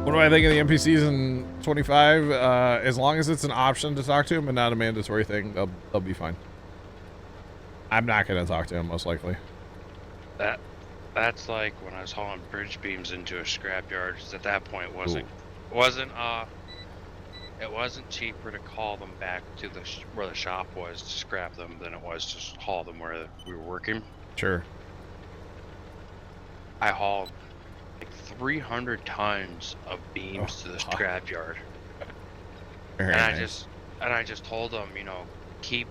What do I think of the NPCs in 25? As long as it's an option to talk to him and not a mandatory thing, they'll be fine. I'm not going to talk to him, most likely. That's like when I was hauling bridge beams into a scrapyard. At that point, it wasn't cheaper to call them back to where the shop was to scrap them than it was to haul them where we were working. Sure. I hauled like 300 tons of beams to the scrapyard, and nice. I just told them, you know, keep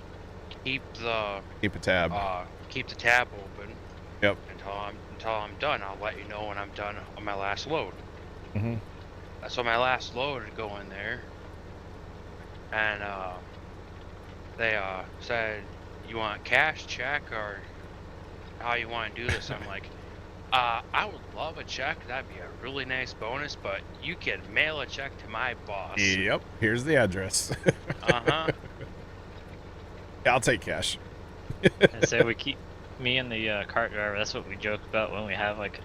a tab. Keep the tab open. Yep. Until I'm done. I'll let you know when I'm done on my last load. Mm-hmm. So my last load would go in there, and they said, "You want cash, check, or how you want to do this?" I'm like, I would love a check. That'd be a really nice bonus, but you can mail a check to my boss. Yep. Here's the address. Uh-huh. Yeah, I'll take cash. And so we keep me and the cart driver. That's what we joke about when we have like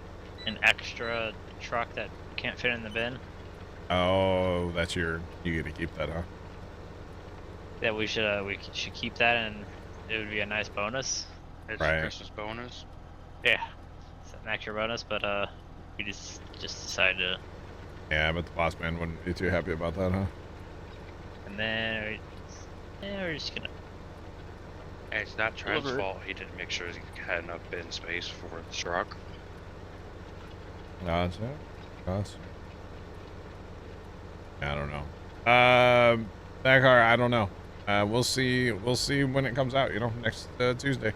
an extra truck that can't fit in the bin. Oh, that's you get to keep that, huh? Yeah, we should keep that, and it would be a nice bonus. It's a Christmas bonus. Yeah, it's an extra bonus, but we just decided to. Yeah, but the boss man wouldn't be too happy about that, huh? And then we're just gonna. Hey, it's not Trent's fault. He didn't make sure he had enough bin space for the truck. Gotcha. I don't know. That car, I don't know. We'll see when it comes out, you know, next Tuesday.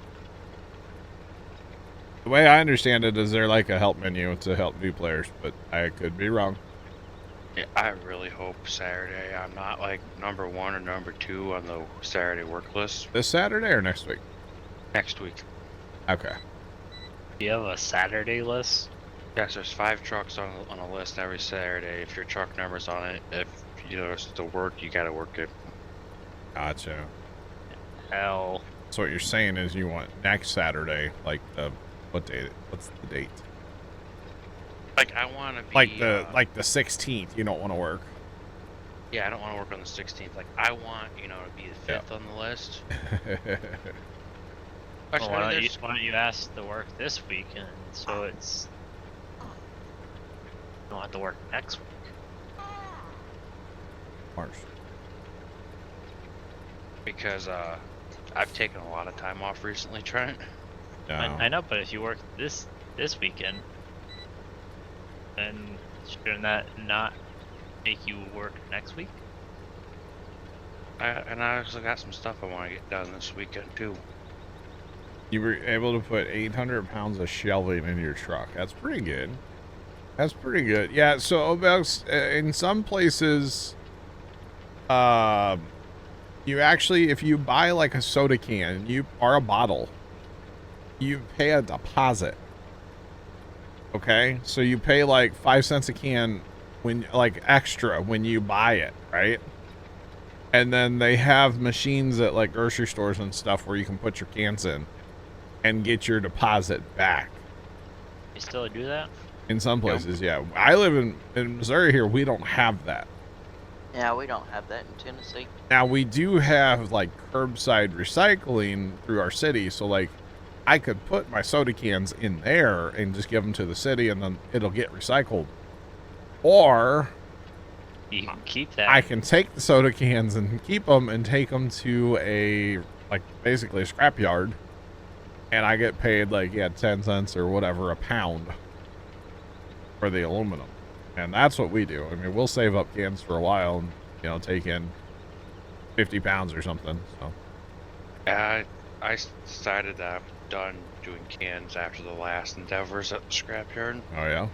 The way I understand it is there like a help menu to help new players, but I could be wrong. Yeah, I really hope Saturday I'm not like number 1 or number 2 on the Saturday work list. This Saturday or next week? Next week. Okay. Do you have a Saturday list? Yes, there's 5 trucks on a list every Saturday. If your truck number's on it, if you know it's to work, you gotta work it. Gotcha. Hell. So what you're saying is you want next Saturday, like what's the date? Like I want to be like the 16th. You don't want to work. Yeah, I don't want to work on the 16th. Like I want, you know, to be the 5th on the list. Well, why don't you ask to work this week, and so it's you don't have to work next week. March. Because I've taken a lot of time off recently, Trent. No. I know, but if you work this weekend, then shouldn't that not make you work next week? And I actually got some stuff I want to get done this weekend too. You were able to put 800 pounds of shelving in your truck. That's pretty good. That's pretty good. Yeah, so about in some places, you actually, if you buy like a soda can, or a bottle, you pay a deposit. Okay, so you pay like 5 cents a can extra when you buy it, right? And then they have machines at like grocery stores and stuff where you can put your cans in and get your deposit back. You still do that? In some places, yeah. I live in Missouri here. We don't have that. Yeah, we don't have that in Tennessee. Now, we do have like curbside recycling through our city. So like I could put my soda cans in there and just give them to the city and then it'll get recycled. Or you can keep that. I can take the soda cans and keep them and take them to basically a scrapyard. And I get paid 10 cents or whatever a pound for the aluminum. And that's what we do. I mean, we'll save up cans for a while and, you know, take in 50 pounds or something. So I decided that I'm done doing cans after the last endeavors at the scrapyard. Oh, yeah?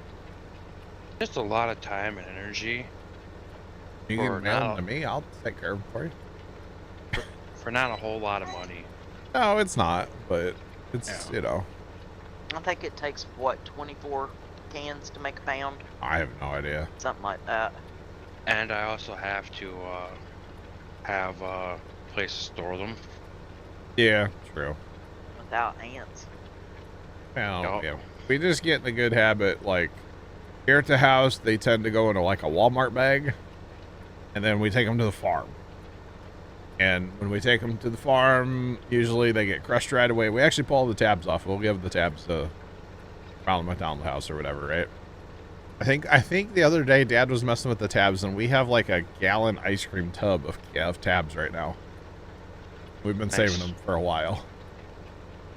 Just a lot of time and energy. You can mail them to me. I'll take care of them for you. For not a whole lot of money. No, it's not, but it's, you know. I think it takes, what, 24 cans to make a pound? I have no idea. Something like that. And I also have to have a place to store them. Yeah, true. Without ants. Well, yeah. We just get in the good habit, Here at the house, they tend to go into like a Walmart bag, and then we take them to the farm. And when we take them to the farm, usually they get crushed right away. We actually pull the tabs off. We'll give the tabs to Ronald McDonald House or whatever, right? I think the other day Dad was messing with the tabs, and we have like a gallon ice cream tub of tabs right now. We've been saving them for a while.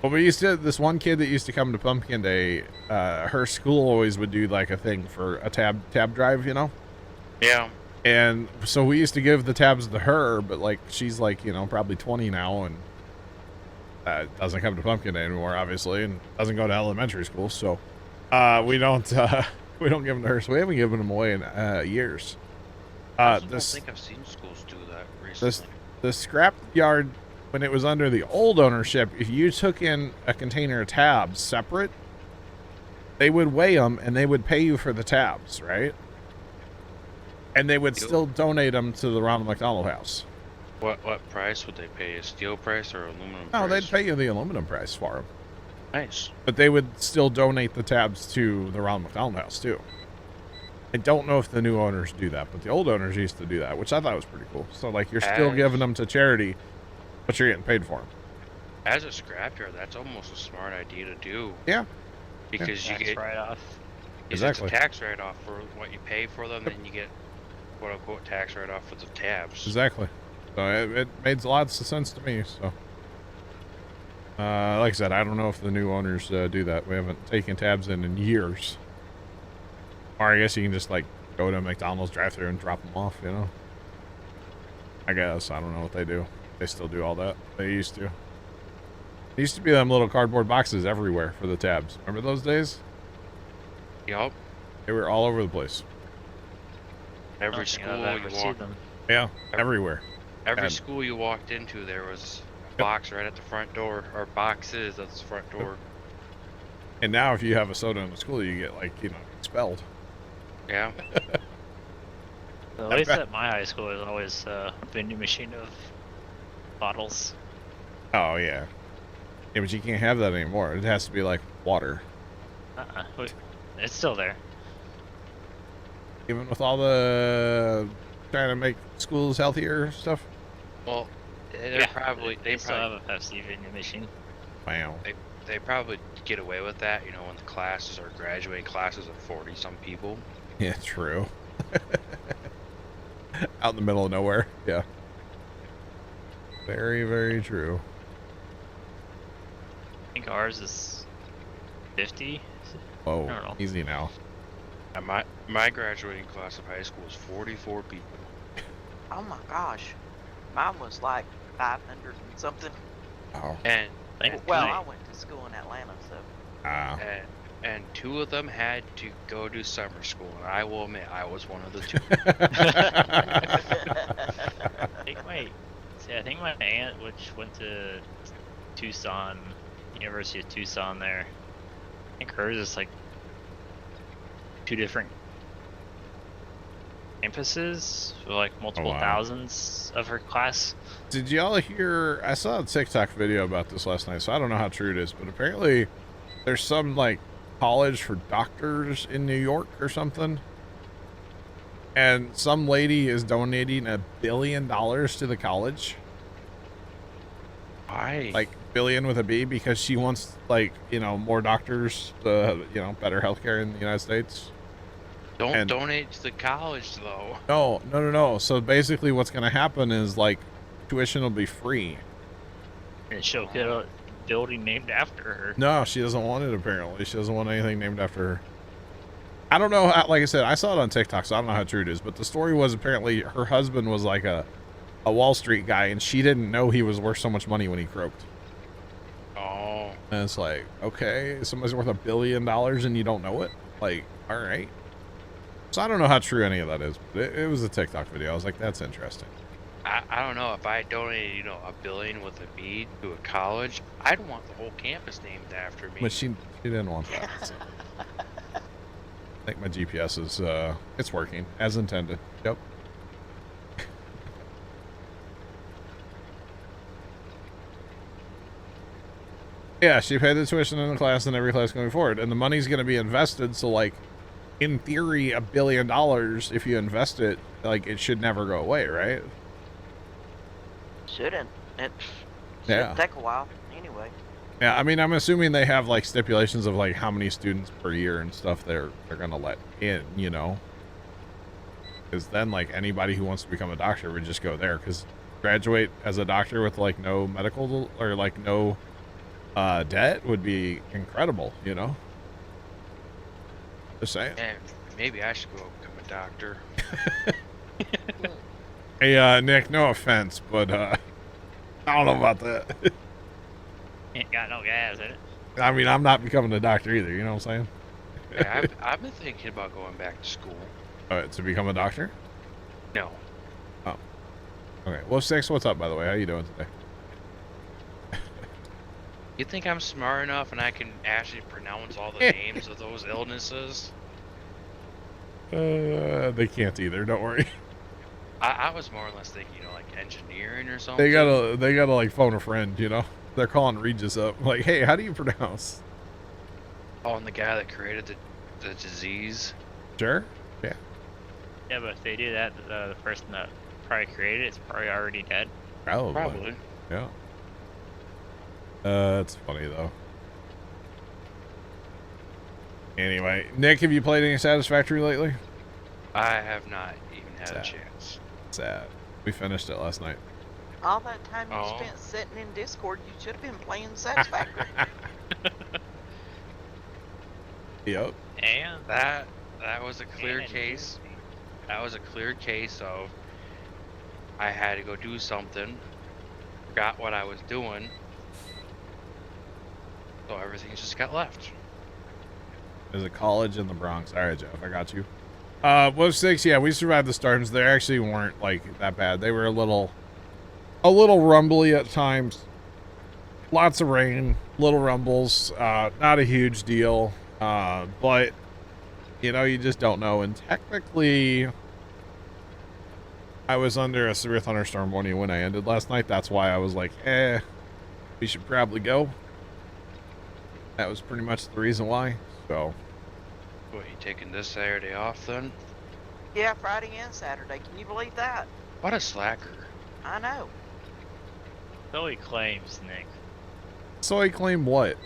But we used to, this one kid that used to come to Pumpkin Day, her school always would do like a thing for a tab drive, you know? Yeah. And so we used to give the tabs to her, but like she's like, you know, probably 20 now, and doesn't come to Pumpkin Day anymore, obviously, and doesn't go to elementary school. So we don't give them to her. So we haven't given them away in years. I don't think I've seen schools do that recently. The scrap yard, when it was under the old ownership, if you took in a container of tabs separate, they would weigh them and they would pay you for the tabs, right? And they would still donate them to the Ronald McDonald House. What price would they pay? A steel price or aluminum price? No, they'd pay you the aluminum price for them. Nice. But they would still donate the tabs to the Ronald McDonald House, too. I don't know if the new owners do that, but the old owners used to do that, which I thought was pretty cool. So, like, you're still giving them to charity, but you're getting paid for them. As a scrapyard, that's almost a smart idea to do. Yeah. Because you get write-off. Exactly. It's a tax write-off for what you pay for them, then you get quote-unquote tax write-off for the tabs. Exactly. So it made lots of sense to me. So, like I said, I don't know if the new owners do that. We haven't taken tabs in years. Or I guess you can just like go to a McDonald's drive-thru and drop them off. You know. I guess I don't know what they do. They still do all that. They used to. There used to be them little cardboard boxes everywhere for the tabs. Remember those days? Yup. They were all over the place. Every school you walked. Yeah, everywhere. Every school you walked into, there was a box right at the front door, or boxes at the front door. And now, if you have a soda in the school, you get like, you know, expelled. Yeah. At least at my high school, there's always a vending machine of bottles. Oh yeah. Yeah, but you can't have that anymore. It has to be like water. It's still there. Even with all the trying to make schools healthier stuff. Well, they still have a Pepsi vending machine. Wow. They probably get away with that, you know, when the classes are graduating classes of 40-some people. Yeah, true. Out in the middle of nowhere. Yeah. Very, very true. I think ours is 50. Whoa, easy now. And my graduating class of high school was 44 people. Oh my gosh. Mine was like 500 and something. Oh. And Well, I went to school in Atlanta, so. And two of them had to go to summer school, and I will admit I was one of the two. I think my aunt, which went to Tucson, University of Tucson there, I think hers is like 2 different campuses, with like multiple thousands of her class. Did y'all hear? I saw a TikTok video about this last night, so I don't know how true it is, but apparently there's some like college for doctors in New York or something, and some lady is donating $1 billion to the college. Why? Like billion with a B, because she wants, like, you know, more doctors, you know, better healthcare in the United States. Don't donate to the college though. No. So basically what's going to happen is like tuition will be free. And she'll get a building named after her. No, she doesn't want it apparently. She doesn't want anything named after her. I don't know how, like I said, I saw it on TikTok, so I don't know how true it is, but the story was apparently her husband was like a Wall Street guy, and she didn't know he was worth so much money when he croaked. Oh. And it's like, okay, somebody's worth $1 billion and you don't know it? Like, all right. So I don't know how true any of that is, but it was a TikTok video. I was like, that's interesting. I don't know, if I donated, you know, $1 billion with a B to a college, I'd want the whole campus named after me. But she didn't want that. So. I think my GPS is, it's working as intended. Yep. Yeah, she paid the tuition in the class and every class going forward, and the money's going to be invested, so like in theory, $1 billion, if you invest it, like, it should never go away, right? Shouldn't. It Yeah. should take a while anyway. Yeah, I mean, I'm assuming they have, like, stipulations of, like, how many students per year and stuff they're gonna let in, you know? Because then, like, anybody who wants to become a doctor would just go there, because graduate as a doctor with, like, no medical, or, like, no debt would be incredible, you know? Just saying. And maybe I should go become a doctor. Hey, Nick, no offense, but, I don't know about that. Ain't got no gas in it. I mean, I'm not becoming a doctor either, you know what I'm saying? Yeah, I've been thinking about going back to school. To become a doctor? No. Oh. Okay. Well, Six, what's up, by the way? How you doing today? You think I'm smart enough and I can actually pronounce all the names of those illnesses? They can't either, don't worry. I was more or less thinking, you know, like engineering or something. They gotta like phone a friend, you know? They're calling Regis up. Like, hey, how do you pronounce? Oh, and the guy that created the disease. Sure. Yeah. Yeah, but if they do that, the person that probably created it's probably already dead. Probably. Yeah. It's funny though. Anyway, Nick, have you played any Satisfactory lately? I have not even had Sad. a chance. Sad. We finished it last night. All that time you Oh. spent sitting in Discord, you should have been playing Satisfactory. Yep. And That was a clear and case. That was a clear case of I had to go do something, forgot what I was doing, so everything just got left. There's a college in the Bronx. All right, Jeff, I got you. Well, Six, yeah, we survived the storms. They actually weren't like that bad. They were a little rumbly at times. Lots of rain, little rumbles. Not a huge deal. But you know, you just don't know. And technically, I was under a severe thunderstorm warning when I ended last night. That's why I was like, we should probably go. That was pretty much the reason why. So. What, you taking this Saturday off then? Yeah, Friday and Saturday. Can you believe that? What a slacker. I know. so he claims, Nick. So I claim what?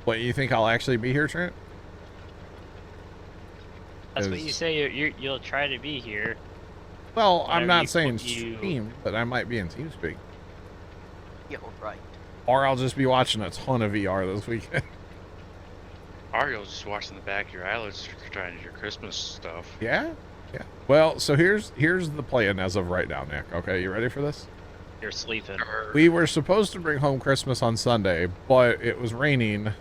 What, you think I'll actually be here, Trent? That's what Is- you say. You'll try to be here. Well, I'm Whenever not you saying put you- stream, but I might be in TeamSpeak. Yeah, right. Or I'll just be watching a ton of VR this weekend. Ario's just watching the back of your eyelids trying to do your Christmas stuff. Yeah? Yeah. Well, so here's the plan as of right now, Nick. Okay, you ready for this? You're sleeping. We were supposed to bring home Christmas on Sunday, but it was raining,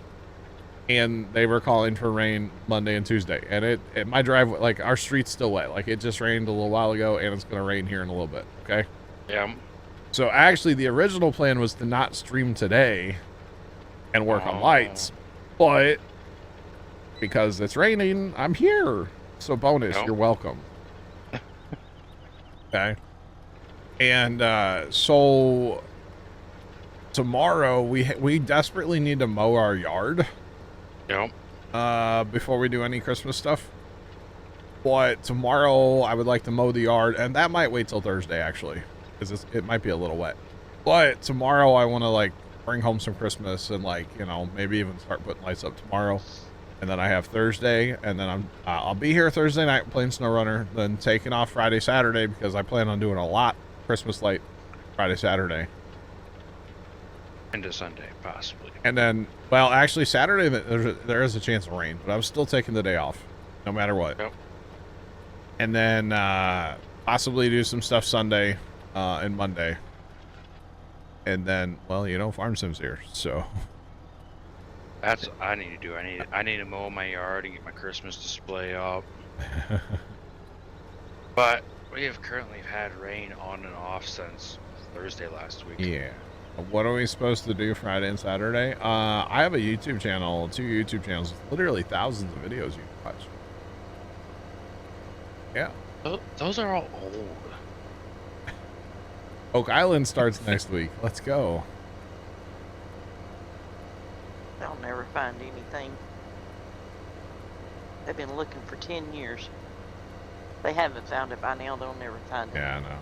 and they were calling for rain Monday and Tuesday. And my driveway, like, our street's still wet. Like, it just rained a little while ago, and it's going to rain here in a little bit, okay? Yeah. So, actually, the original plan was to not stream today and work on lights, but because it's raining, I'm here. So, bonus, Nope. you're welcome. Okay? And so tomorrow we desperately need to mow our yard Yep. before we do any Christmas stuff. But tomorrow I would like to mow the yard, and that might wait till Thursday actually, because it might be a little wet. But tomorrow I want to like bring home some Christmas and like, you know, maybe even start putting lights up tomorrow. And then I have Thursday, and then I'll be here Thursday night playing SnowRunner, then taking off Friday, Saturday, because I plan on doing a lot Christmas light Friday, Saturday. Into Sunday, possibly. And then, well, actually Saturday, there is a chance of rain, but I'm still taking the day off, no matter what. Yep. And then possibly do some stuff Sunday and Monday. And then, well, you know, Farm Sim's here, so... That's what I need to do. I need to mow my yard and get my Christmas display up. But we have currently had rain on and off since Thursday last week. Yeah. What are we supposed to do Friday and Saturday? I have a YouTube channel, 2 YouTube channels, literally thousands of videos you can watch. Yeah. Those are all old. Oak Island starts next week. Let's go. They'll never find anything. They've been looking for 10 years. They haven't found it by now. They'll never find it. Yeah, I know.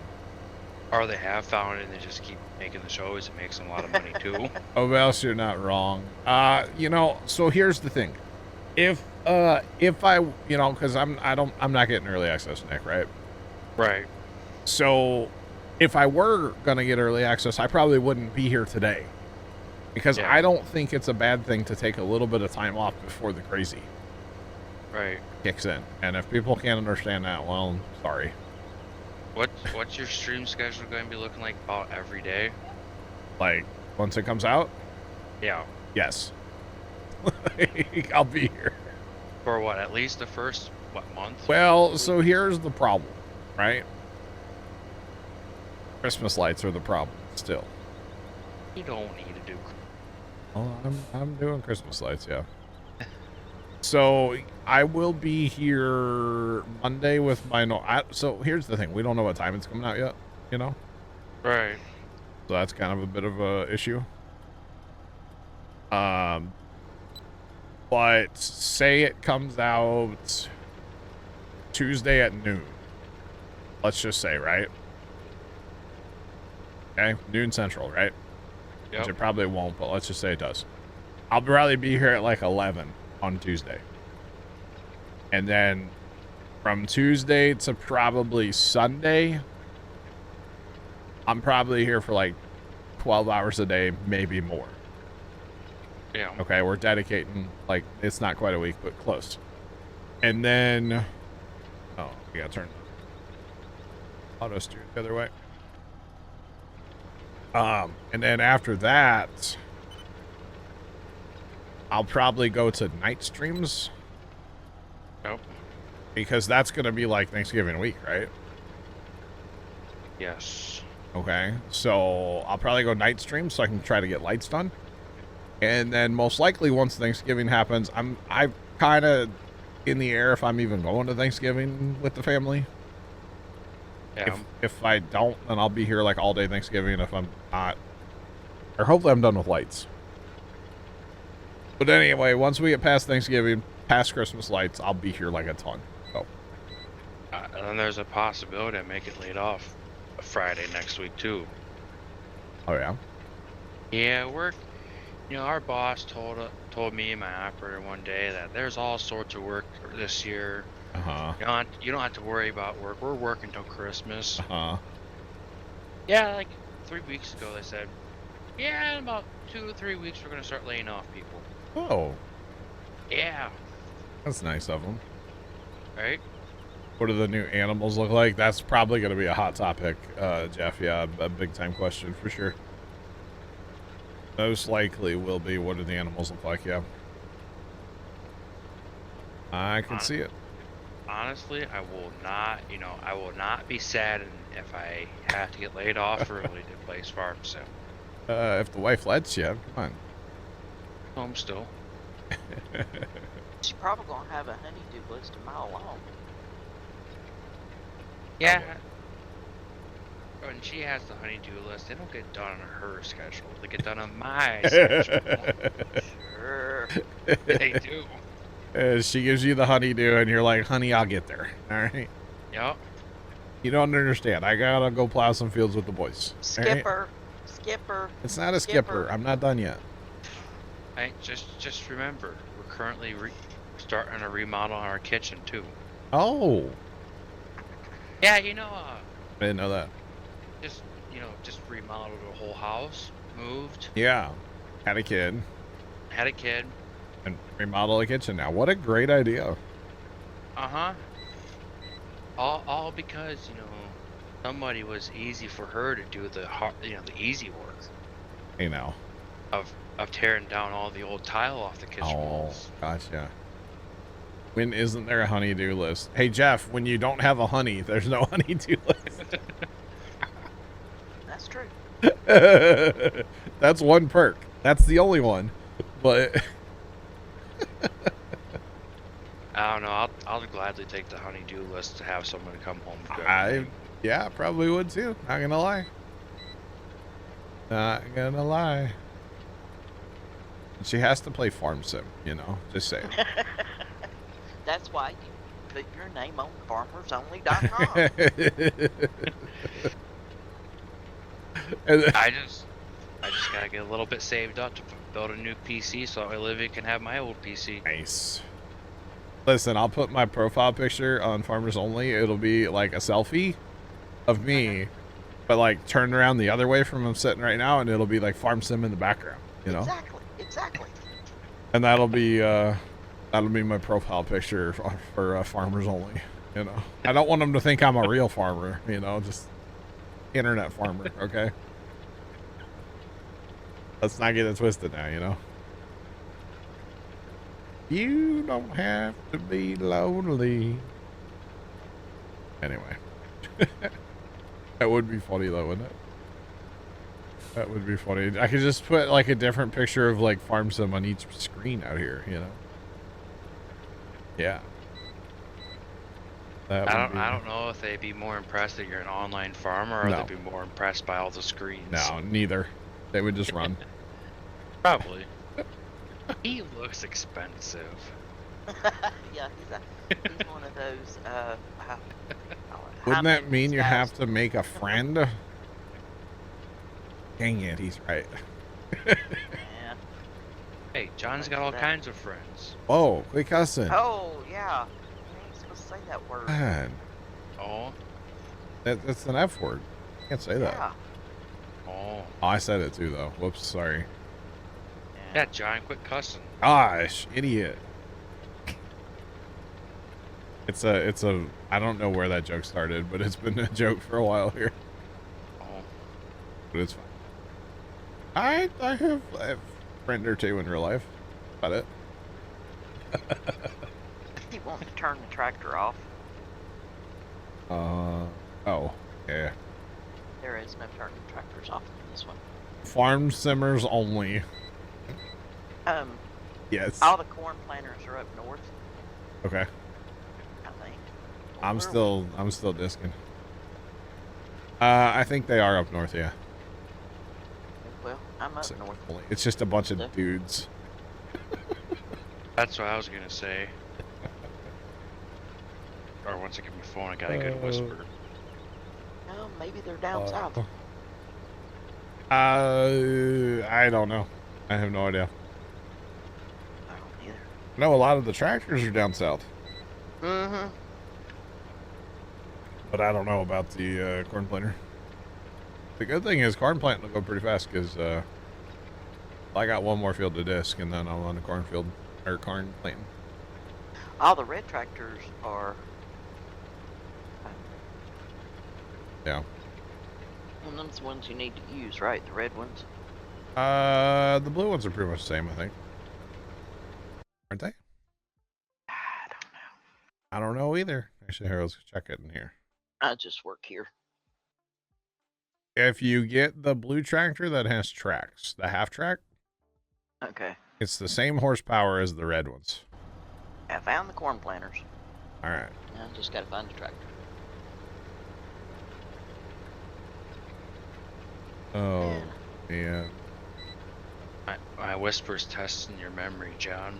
Or they have found it and they just keep making the shows. It makes them a lot of money too. Oh, well, you're not wrong. You know, so here's the thing. If I, you know, because I'm not getting early access, Nick, right? Right. So if I were gonna get early access, I probably wouldn't be here today, because Yeah. I don't think it's a bad thing to take a little bit of time off before the crazy Right. kicks in. And if people can't understand that, well, sorry. What's your stream schedule going to be looking like about every day? Like, once it comes out, Yeah. yes. I'll be here. For what? At least the first month? Well, so here's the problem, right? Christmas lights are the problem still. You don't need to do. Oh, I'm doing Christmas lights, yeah. So I will be here Monday with my so here's the thing: we don't know what time it's coming out yet, you know. Right. So that's kind of a bit of a issue. But say it comes out Tuesday at noon. Let's just say, right? Okay, noon central, right? Yep. Which it probably won't, but let's just say it does. I'll probably be here at like 11 on Tuesday. And then from Tuesday to probably Sunday, I'm probably here for like 12 hours a day, maybe more. Yeah. Okay, we're dedicating, like, it's not quite a week, but close. And then, oh, we gotta turn auto steer the other way. And then after that, I'll probably go to night streams. Nope. Because that's going to be like Thanksgiving week, right? Yes. Okay. So I'll probably go night streams so I can try to get lights done. And then most likely once Thanksgiving happens, I'm kind of in the air if I'm even going to Thanksgiving with the family. Yeah. If I don't, then I'll be here like all day Thanksgiving. If I'm not, or hopefully I'm done with lights. But anyway, once we get past Thanksgiving, past Christmas lights, I'll be here like a ton. So. And then there's a possibility to make it laid off Friday next week too. Oh yeah. Yeah, our boss told me and my operator one day that there's all sorts of work this year. Uh-huh. You don't have to worry about work. We're working till Christmas. Uh-huh. Yeah, like 3 weeks ago they said, yeah, in about 2 or 3 weeks we're gonna start laying off people. Oh, Yeah. that's nice of them. Right? What do the new animals look like? That's probably going to be a hot topic, Jeff. Yeah, a big time question for sure. Most likely will be what do the animals look like, yeah. I can see it. Honestly, I will not be saddened if I have to get laid off early to place farm sim. If the wife lets you, come on. Home still. She's probably gonna have a honeydew list a mile long. Yeah. When she has the honeydew list, they don't get done on her schedule. They get done on my schedule. Sure. They do. She gives you the honeydew, and you're like, honey, I'll get there. All right? Yep. You don't understand. I got to go plow some fields with the boys. all right? Skipper. It's not a skipper. I'm not done yet. Hey, just remember, we're currently starting a remodel on our kitchen too. Oh, Yeah, I didn't know that. just remodeled the whole house, moved, Yeah. Had a kid had a kid. and remodel a kitchen now. What a great idea. Uh-huh. All because, somebody was easy for her to do the the easy work Hey, now. of tearing down all the old tile off the kitchen Oh, walls. gotcha. When isn't there a honeydew list? Hey, Jeff, when you don't have a honey, there's no honeydew list. That's true. That's one perk. That's the only one. But I don't know. I'll gladly take the honeydew list to have someone come home and do everything. yeah, probably would too. Not gonna lie. Not gonna lie. She has to play farm sim, just saying. That's why you put your name on farmersonly.com. And then- I just gotta get a little bit saved up to build a new PC so Olivia can have my old PC. Nice. Listen, I'll put my profile picture on Farmers Only. It'll be like a selfie of me, but like turned around the other way from I'm sitting right now, and it'll be like Farm Sim in the background, you know? Exactly. And that'll be my profile picture for Farmers Only, you know? I don't want them to think I'm a real farmer, you know, just internet farmer, okay? Let's not get it twisted now, you know? You don't have to be lonely. Anyway. That would be funny though, wouldn't it? That would be funny. I could just put like a different picture of like Farm Sim on each screen out here, you know? Yeah. I don't know if they'd be more impressed that you're an online farmer or No. they'd be more impressed by all the screens. No, neither. They would just run. Probably. He looks expensive. Yeah, he's one of those. Wouldn't that mean you have to make a friend? Dang it, he's right. Yeah. Hey, John's got all kinds of friends. Whoa, quit cussing. Oh yeah. You ain't supposed to say that word. Man, Oh. that's an F word. Can't say that. Yeah. Oh. Oh, I said it too, though. Whoops, sorry. Yeah, John, quit cussing. Gosh, idiot. It's a, I don't know where that joke started, but it's been a joke for a while here. Oh. But it's fine. I have a friend or two in real life. About it. He wants to turn the tractor off. Oh, yeah. There is no turning tractors off in this one. Farm simmers only. Yes. All the corn planters are up north, Okay. I think. I'm Where- still disking. I think they are up north, yeah. Well, I'm up So, north. it's just a bunch of Stuff. dudes. That's what I was gonna say. Or once I get my phone, I got a good whisper. No, maybe they're down south. I don't know. I have no idea. I don't either. No, a lot of the tractors are down south, Mm-hmm. but I don't know about the corn planter. The good thing is corn planting will go pretty fast because I got one more field to disc and then I'll run the cornfield or corn planting. All the red tractors are. Yeah. And them's the ones you need to use, right? The red ones. The blue ones are pretty much the same, I think. Aren't they? I don't know. I don't know either. Actually, here, let's check it in here. I just work here. If you get the blue tractor that has tracks, the half track, Okay. it's the same horsepower as the red ones. I found the corn planters. All right. Now I just gotta find the tractor. Oh, man. My whisper's testing your memory, John.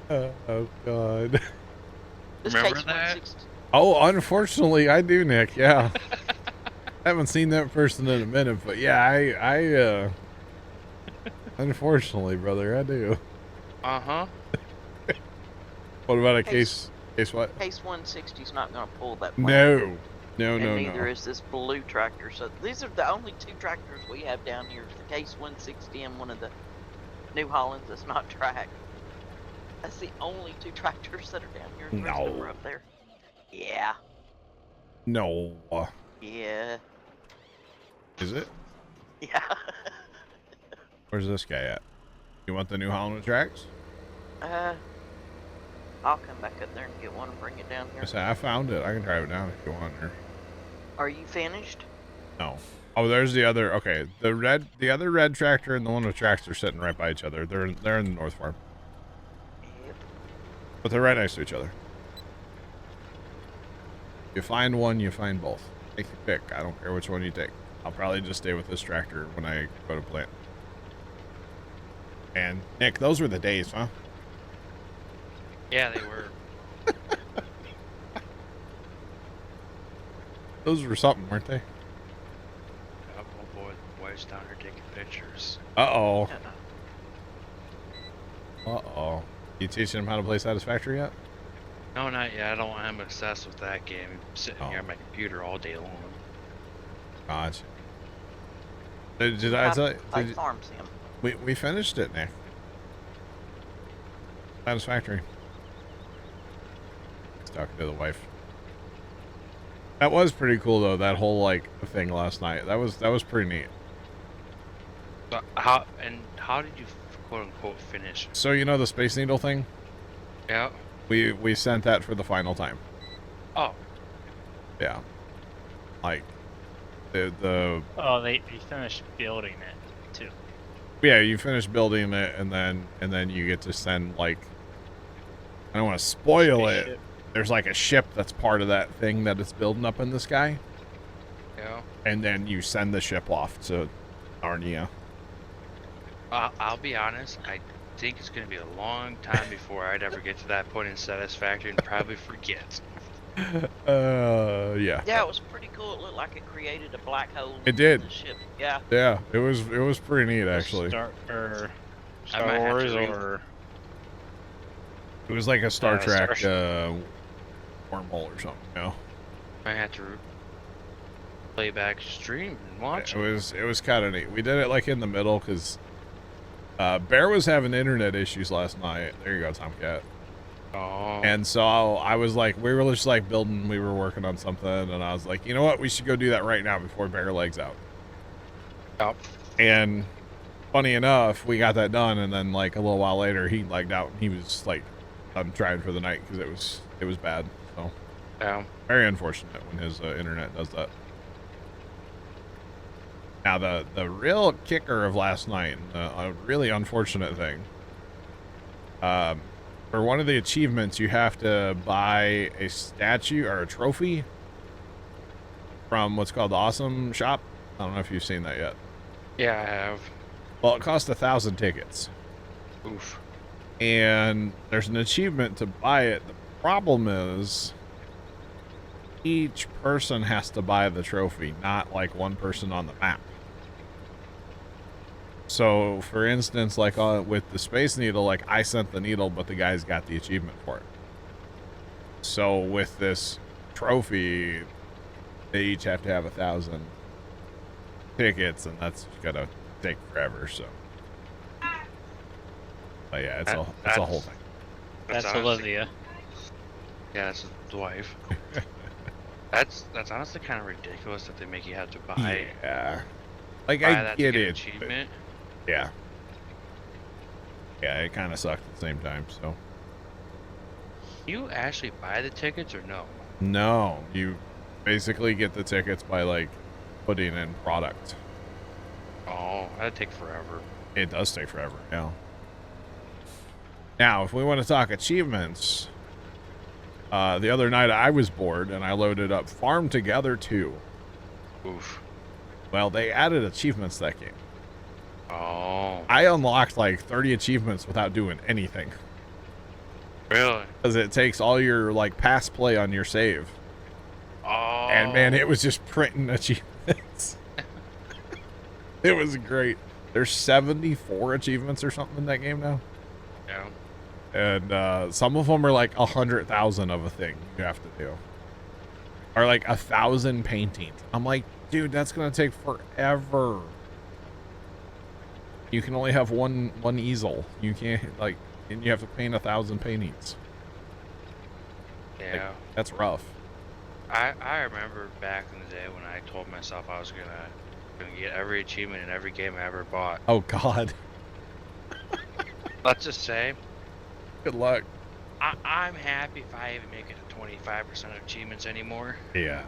Oh, God. This Remember case that? 160 Oh, unfortunately, I do, Nick. Yeah. I haven't seen that person in a minute, but yeah, unfortunately, brother, I do. Uh-huh. What about a case what? Case 160's not gonna pull that plant. No. No, And no, neither no. is this blue tractor. So these are the only two tractors we have down here. The Case 160 and one of the New Hollands that's not tracked. That's the only two tractors that are down here. The rest of them No. are up there. Yeah. No. Yeah. Is it? Yeah. Where's this guy at? You want the New Holland tracks? I'll come back up there and get one and bring it down here. I said, I found it. I can drive it down if you want her. Are you finished? No. Oh, there's the other. Okay, the other red tractor and the one with tracks are sitting right by each other. They're in the North Farm, Yep. but they're right next to each other. You find one, you find both. Take your pick. I don't care which one you take. I'll probably just stay with this tractor when I go to plant. And Nick, those were the days, huh? Yeah, they were. Those were something, weren't they? Oh boy, the wife's down here taking pictures. Uh-oh. Yeah. Uh-oh. You teaching him how to play Satisfactory yet? No, not yet. I don't want him obsessed with that game. I'm sitting here Oh. on my computer all day long. Gotcha. Did I tell you? Play Farm Sim. We finished it, Nick. Satisfactory. He's talking to the wife. That was pretty cool though, that whole like thing last night. That was pretty neat. But how did you quote unquote finish? So you know the Space Needle thing? Yeah. We sent that for the final time. Oh. Yeah. Like the Oh, they finished building it too. yeah, you finish building it and then you get to send like I don't want to spoil it. Spaceship. There's like a ship that's part of that thing that it's building up in the sky. Yeah. And then you send the ship off to Narnia. I'll be honest. I think it's gonna be a long time before I'd ever get to that point in Satisfactory and probably forget. Yeah. Yeah, it was pretty cool. It looked like it created a black hole. It did. In the ship. Yeah. Yeah, it was pretty neat actually. Star I might have Wars to re- or It was like a Star Trek Starship. wormhole or something, you know. I had to play back stream and watch It was kind of neat. We did it like in the middle because Bear was having internet issues last night. There you go, Tomcat. Oh. And so I was like, we were just like building, we were working on something, and I was like, you know what, we should go do that right now before Bear legs out. Yep. And funny enough, we got that done, and then like a little while later, he legged out, and he was like, I'm trying for the night because it was bad. So Yeah. very unfortunate when his internet does that. Now the real kicker of last night, a really unfortunate thing. For one of the achievements, you have to buy a statue or a trophy from what's called the Awesome Shop. I don't know if you've seen that yet. Yeah, I have. Well, it costs 1,000 tickets, Oof. and there's an achievement to buy it. The problem is each person has to buy the trophy, not like one person on the map. So, for instance, like with the Space Needle, like I sent the needle, but the guys got the achievement for it. So with this trophy, they each have to have 1,000 tickets, and that's gonna take forever. So, but yeah, it's a whole thing. that's honestly- Olivia. Yeah, that's his wife. That's honestly kind of ridiculous that they make you have to buy Yeah, like buy I that to get get it. achievement. But yeah, it kind of sucked at the same time. So You actually buy the tickets or no? no, you basically get the tickets by like putting in product. Oh, that'd take forever. It does take forever, yeah. Now, if we want to talk achievements, the other night I was bored and I loaded up Farm Together 2. Oof. Well, they added achievements to that game. Oh, I unlocked like 30 achievements without doing anything really? because it takes all your like past play on your save. Oh. And man, it was just printing achievements. It was great. There's 74 achievements or something in that game now. Yeah. And some of them are like 100,000 of a thing you have to do, or like 1,000 paintings. I'm like, dude, that's gonna take forever. You can only have one easel. You can't like, and you have to paint 1,000 paintings. Yeah. Like, that's rough. I remember back in the day when I told myself I was gonna get every achievement in every game I ever bought. Oh God. Let's just say Good luck. I'm happy if I even make it to 25% of achievements anymore. Yeah.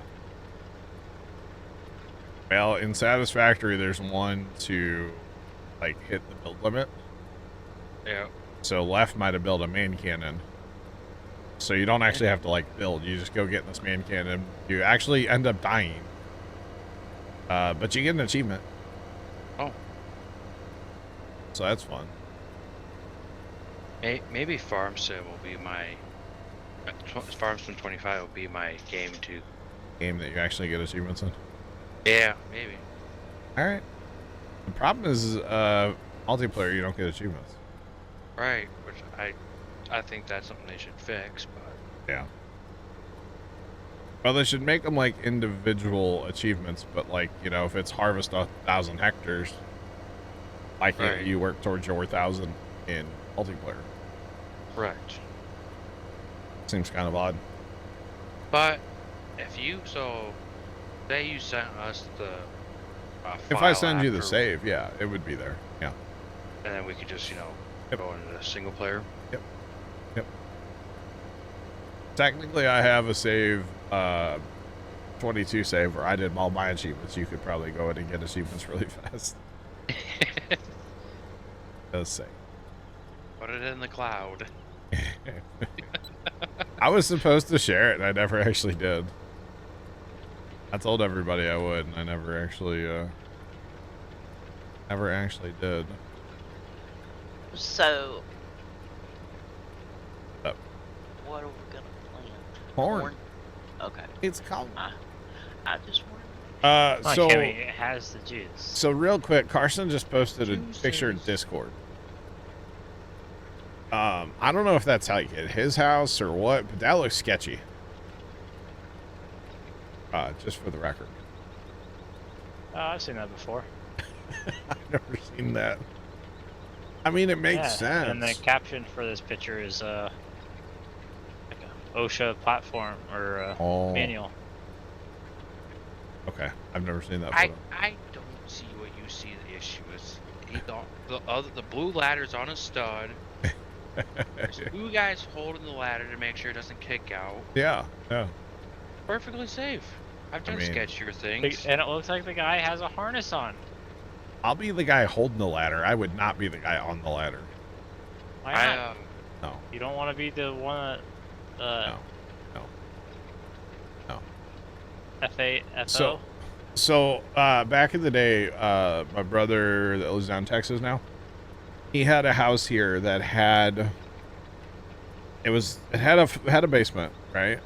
Well, in Satisfactory, there's one to like hit the build limit. Yeah. So left might have built a man cannon. So you don't actually have to like build. You just go get in this man cannon. You actually end up dying. But you get an achievement. Oh. So that's fun. Maybe Farm Sim will be my Farm Sim 25 will be my game too. Game that you actually get achievements in. Yeah, maybe. All right. The problem is, multiplayer, you don't get achievements. Right, which I think that's something they should fix, but Yeah. Well, they should make them like individual achievements, but like, you know, if it's harvest 1,000 hectares, like Right. you work towards your 1,000 in multiplayer. right. Seems kind of odd. But if you say you sent us the If I file send you the after- save, yeah, it would be there. Yeah. and then we could just Yep. go into the single player. Technically, I have a save, 22 save where I did all my achievements. You could probably go in and get achievements really fast. Does say. Put it in the cloud. I was supposed to share it, and I never actually did. I told everybody I would, and I never actually did. So, Oh. what are we gonna plant? Corn. Okay. It's called. I just wanted. Come on, So Kimmy, it has the juice. So real quick, Carson just posted a picture in Juices. Discord. I don't know if that's like at his house or what, but that looks sketchy. Just for the record. I've seen that before. I've never seen that. I mean, it makes sense. And the caption for this picture is like a OSHA platform or Oh, manual. okay. I've never seen that I photo. don't see what you see the issue is. The blue ladder's on a stud. There's two guys holding the ladder to make sure it doesn't kick out. Yeah. Perfectly safe. I've done mean, sketchier things. And it looks like the guy has a harness on. I'll be the guy holding the ladder. I would not be the guy on the ladder. Why I not? No. You don't want to be the one that No. FO? So, back in the day, my brother that lives down in Texas now, he had a house here that had a basement, right?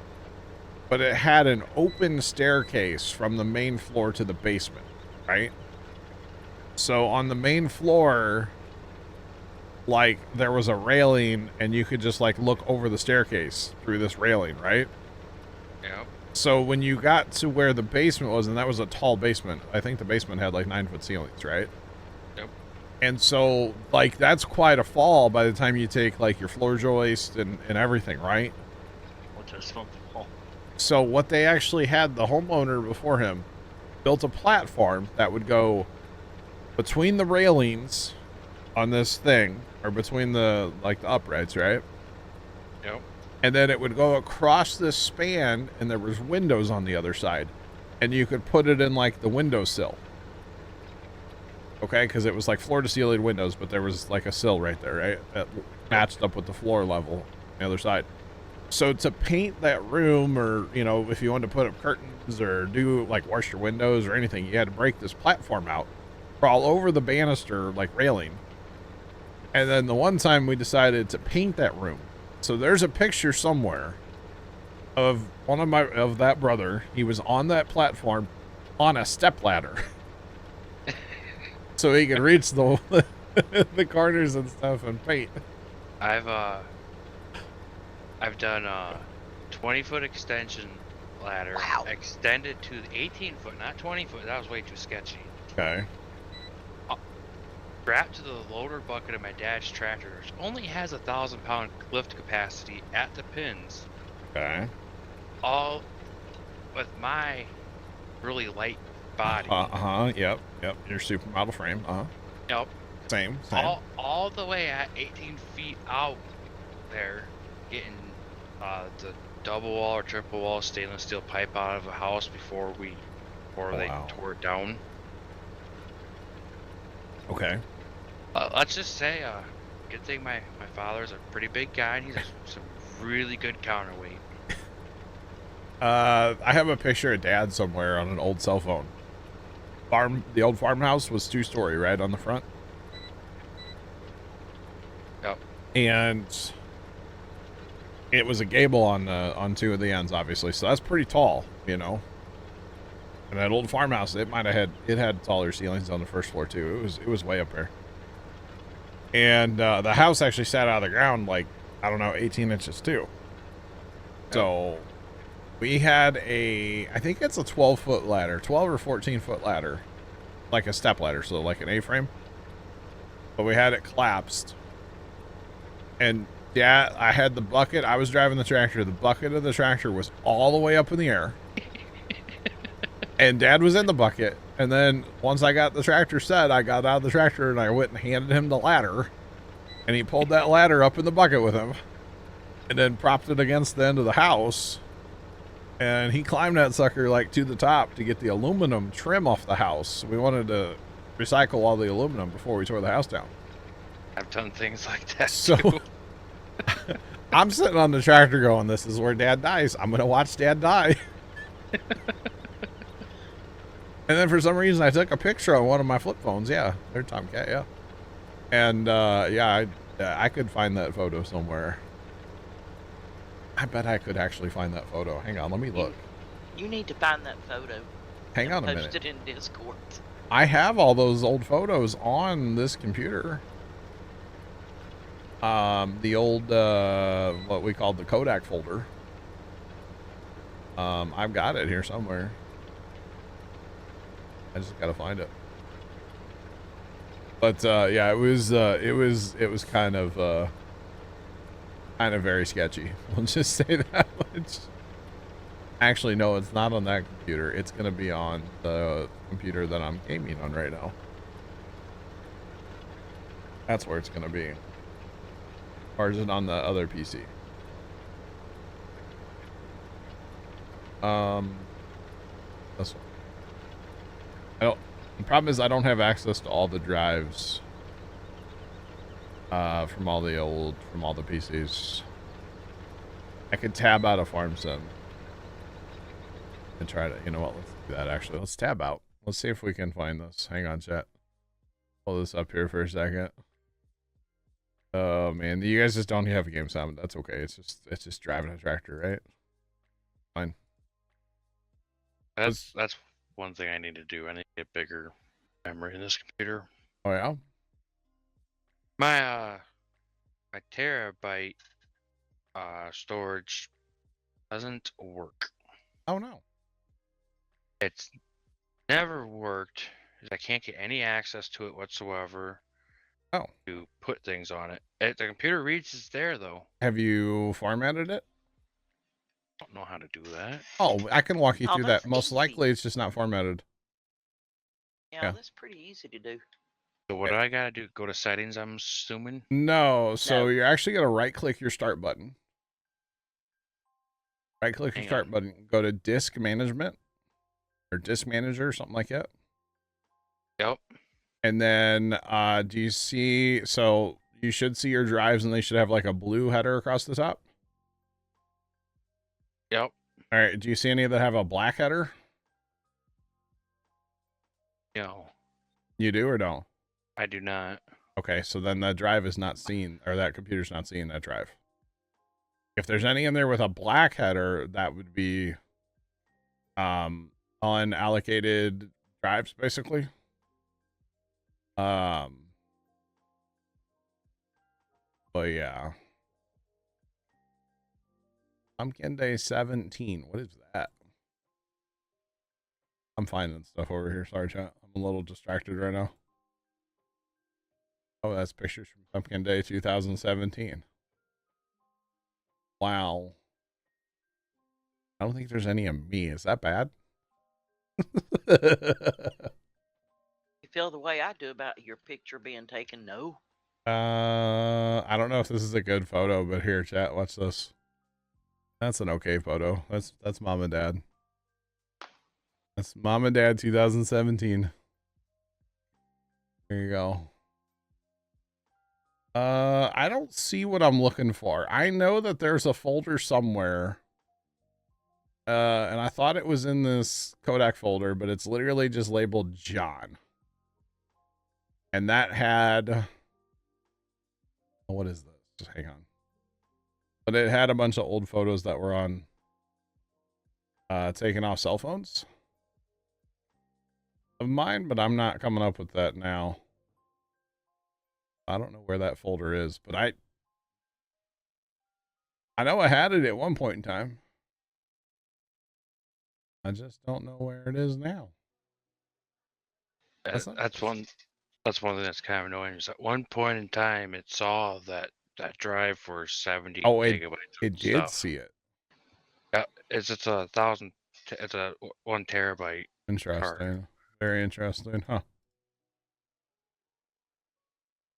But it had an open staircase from the main floor to the basement, right? So on the main floor, like there was a railing and you could just like look over the staircase through this railing, right? Yep. So when you got to where the basement was, and that was a tall basement, I think the basement had like 9-foot ceilings, right? Yep. And so like that's quite a fall by the time you take like your floor joist and everything, right? Well, just from the wall. So what they actually had, the homeowner before him built a platform that would go between the railings on this thing, or between the uprights, right? Yep. And then it would go across this span, and there was windows on the other side, and you could put it in like the windowsill. Okay, because it was like floor to ceiling windows, but there was like a sill right there, right? That matched up with the floor level on the other side. So to paint that room, or, you know, if you wanted to put up curtains or do like wash your windows or anything, you had to break this platform out, crawl over the banister like railing. And then the one time we decided to paint that room. So there's a picture somewhere of of that brother. He was on that platform on a stepladder. So he could reach the the corners and stuff and paint. I've done 20-foot extension ladder. Wow. Extended to the 18-foot, not 20-foot. That was way too sketchy. Okay. Strapped to the loader bucket of my dad's tractor, which only has 1,000-pound lift capacity at the pins. Okay. All with my really light body. Yep. Your supermodel frame. Yep. Same. All the way at 18 feet out there, getting the double wall or triple wall stainless steel pipe out of a house before they Wow. tore it down. Okay. Let's just say, good thing my father's a pretty big guy and he's some really good counterweight. I have a picture of Dad somewhere on an old cell phone. The old farmhouse was 2-story, right on the front. Yep. And it was a gable on two of the ends, obviously. So that's pretty tall, you know. And that old farmhouse, it had taller ceilings on the first floor too. It was way up there. And the house actually sat out of the ground like, I don't know, 18 inches too. So we had I think it's a 12-foot ladder, 12 or 14-foot ladder, like a step ladder, so like an A-frame. But we had it collapsed. And yeah, I had the bucket. I was driving the tractor. The bucket of the tractor was all the way up in the air. And Dad was in the bucket. And then once I got the tractor set, I got out of the tractor and I went and handed him the ladder. And he pulled that ladder up in the bucket with him. And then propped it against the end of the house. And he climbed that sucker like to the top to get the aluminum trim off the house. We wanted to recycle all the aluminum before we tore the house down. I've done things like that So too. I'm sitting on the tractor going, this is where Dad dies. I'm going to watch Dad die. And then for some reason I took a picture on one of my flip phones. Yeah, there's Tomcat, yeah. And yeah, I could find that photo somewhere. I bet I could actually find that photo. Hang on, let me look. You need to find that photo. Hang on a Post minute. it in Discord. I have all those old photos on this computer. The old, what we called the Kodak folder. I've got it here somewhere. I just gotta find it. But, yeah, it was kind of very sketchy. We'll just say that much. Actually, no, it's not on that computer. It's gonna be on the computer that I'm gaming on right now. That's where it's gonna be. Or is it on the other PC? This one. The problem is I don't have access to all the drives from all the PCs. I could tab out a farm sim and try to, you know what, let's do that actually. Let's tab out. Let's see if we can find this. Hang on, chat. Pull this up here for a second. Oh man, you guys just don't have a game sound. That's okay. It's just driving a tractor, right? Fine. That's one thing I need to do. I need to get bigger memory in this computer. Oh yeah. My terabyte storage doesn't work. Oh no. It's never worked. I can't get any access to it whatsoever. Oh. To put things on it. The computer reads it's there though. Have you formatted it? I don't know how to do that. Oh, I can walk you through that. That's Most easy. likely it's just not formatted. Yeah, that's pretty easy to do. So what do I gotta do? Go to settings, I'm assuming? No, so No. you're actually gonna right click your start button. Right click your Hang start on. button. Go to disk management or disk manager, something like that. Yep. And then do you see, so you should see your drives and they should have like a blue header across the top. Yep. All right, do you see any that have a black header? No, You do or don't? I do not. Okay, so then that drive is not seen, or that computer's not seeing that drive. If there's any in there with a black header, that would be unallocated drives, basically. But yeah. Pumpkin Day 17. What is that? I'm finding stuff over here. Sorry, chat. I'm a little distracted right now. Oh, that's pictures from Pumpkin Day 2017. Wow. I don't think there's any of me. Is that bad? You feel the way I do about your picture being taken? No. I don't know if this is a good photo, but here, chat, watch this. That's an okay photo. That's mom and dad. That's mom and dad 2017. There you go. I don't see what I'm looking for. I know that there's a folder somewhere. And I thought it was in this Kodak folder, but it's literally just labeled John. And that had, what is this? Just hang on. But it had a bunch of old photos that were on taken off cell phones of mine, but I'm not coming up with that now. I don't know where that folder is, but I know I had it at one point in time. I just don't know where it is now. That's one thing that's kind of annoying. Is at one point in time, it saw that drive for 70 gigabytes. It did see it. Yeah, it's a 1,000. It's a 1 terabyte. Interesting. Card. Very interesting, huh?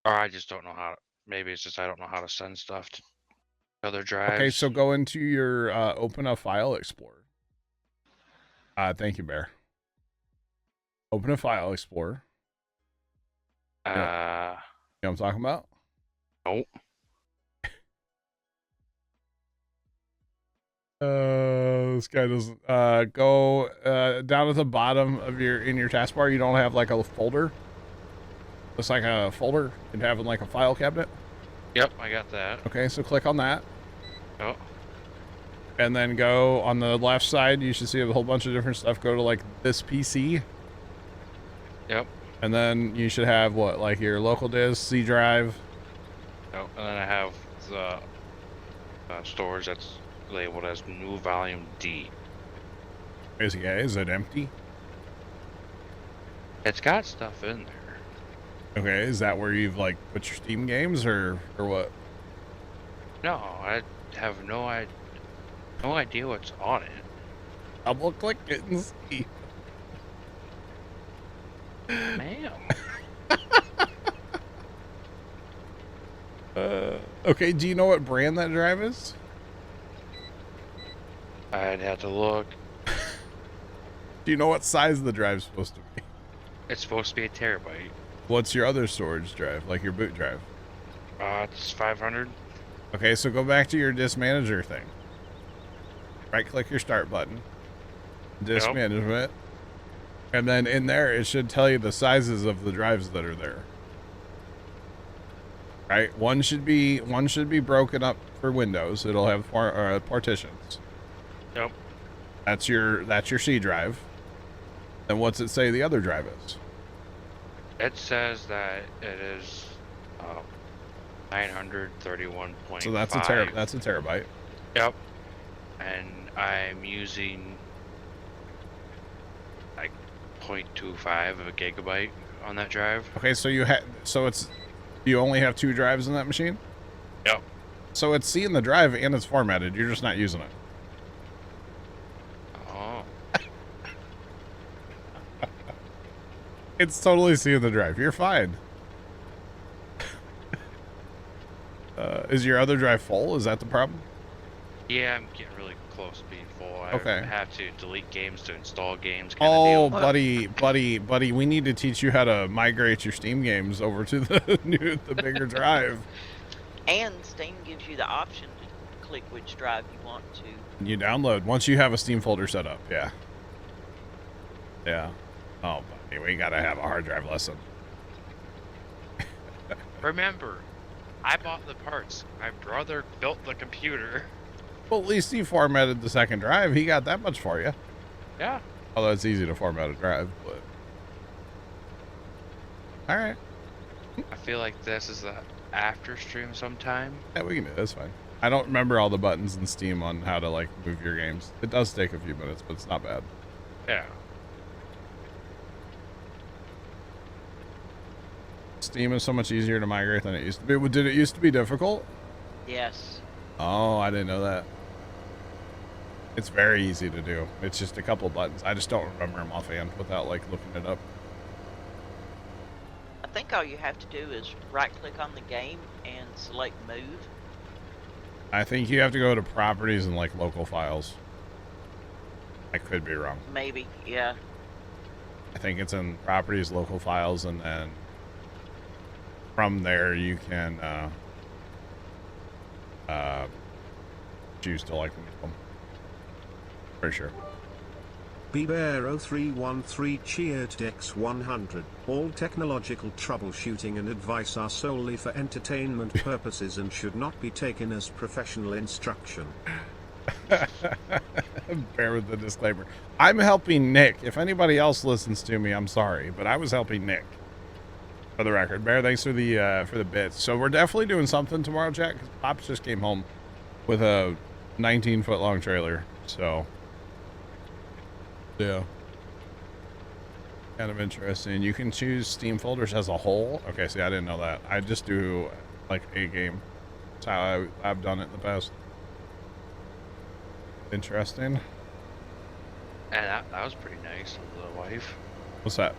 Or I just don't know how. Maybe it's just I don't know how to send stuff to other drives. Okay, so go into your open a file explorer. Thank you, Bear. Open a file explorer. You know what I'm talking about? Nope. This guy doesn't go down at the bottom of your taskbar. You don't have like a folder. It's like a folder and having like a file cabinet. Yep, I got that. Okay, so click on that. Oh. And then go on the left side. You should see a whole bunch of different stuff. Go to like this PC. Yep. And then you should have what, like your local disk, C drive. Oh, and then I have the storage that's labeled as new volume D. Is it empty? It's got stuff in there. Okay, is that where you've like put your Steam games or what? No, I have no idea what's on it. Double click it and see. Ma'am. Okay, do you know what brand that drive is? I'd have to look. Do you know what size the drive's supposed to be? It's supposed to be a terabyte. What's your other storage drive, like your boot drive? It's 500. Okay, so go back to your disk manager thing. Right click your start button. Disk management. And then in there, it should tell you the sizes of the drives that are there. Right? One should be broken up for Windows. It'll have partitions. Yep. That's your C drive. Then what's it say the other drive is? It says that it is 931.5. So that's a terabyte. Yep. And I'm using like 0.25 of a gigabyte on that drive. Okay, so you only have 2 drives in that machine? Yep. So it's seeing the drive and it's formatted. You're just not using it. Oh. It's totally seeing the drive. You're fine. Is your other drive full? Is that the problem? Yeah, I'm getting really close to being full. I have to delete games to install games. Oh, buddy, we need to teach you how to migrate your Steam games over to the bigger drive. And Steam gives you the option to click which drive you want to. You download once you have a Steam folder set up. Yeah. Yeah. Oh, buddy, we gotta have a hard drive lesson. Remember, I bought the parts. My brother built the computer. Well, at least he formatted the second drive. He got that much for you. Yeah. Although it's easy to format a drive, but... Alright. I feel like this is the after stream sometime. Yeah, we can do it. That's fine. I don't remember all the buttons in Steam on how to, like, move your games. It does take a few minutes, but it's not bad. Yeah. Steam is so much easier to migrate than it used to be. Did it used to be difficult? Yes. Oh, I didn't know that. It's very easy to do. It's just a couple buttons. I just don't remember them offhand without, like, looking it up. I think all you have to do is right-click on the game and select Move. I think you have to go to Properties and, like, Local Files. I could be wrong. Maybe, yeah. I think it's in Properties, Local Files, and then from there you can choose to, like, move them. Pretty sure. BBear0313 cheered X100. All technological troubleshooting and advice are solely for entertainment purposes and should not be taken as professional instruction. Bear with the disclaimer. I'm helping Nick. If anybody else listens to me, I'm sorry, but I was helping Nick. For the record, Bear, thanks for the bits. So we're definitely doing something tomorrow, Jack. Because Pops just came home with a 19-foot long trailer. So yeah, kind of interesting. You can choose Steam folders as a whole. Okay, see, I didn't know that. I just do like a game. That's how I've done it in the past. Interesting. And that was pretty nice of the wife. What's that?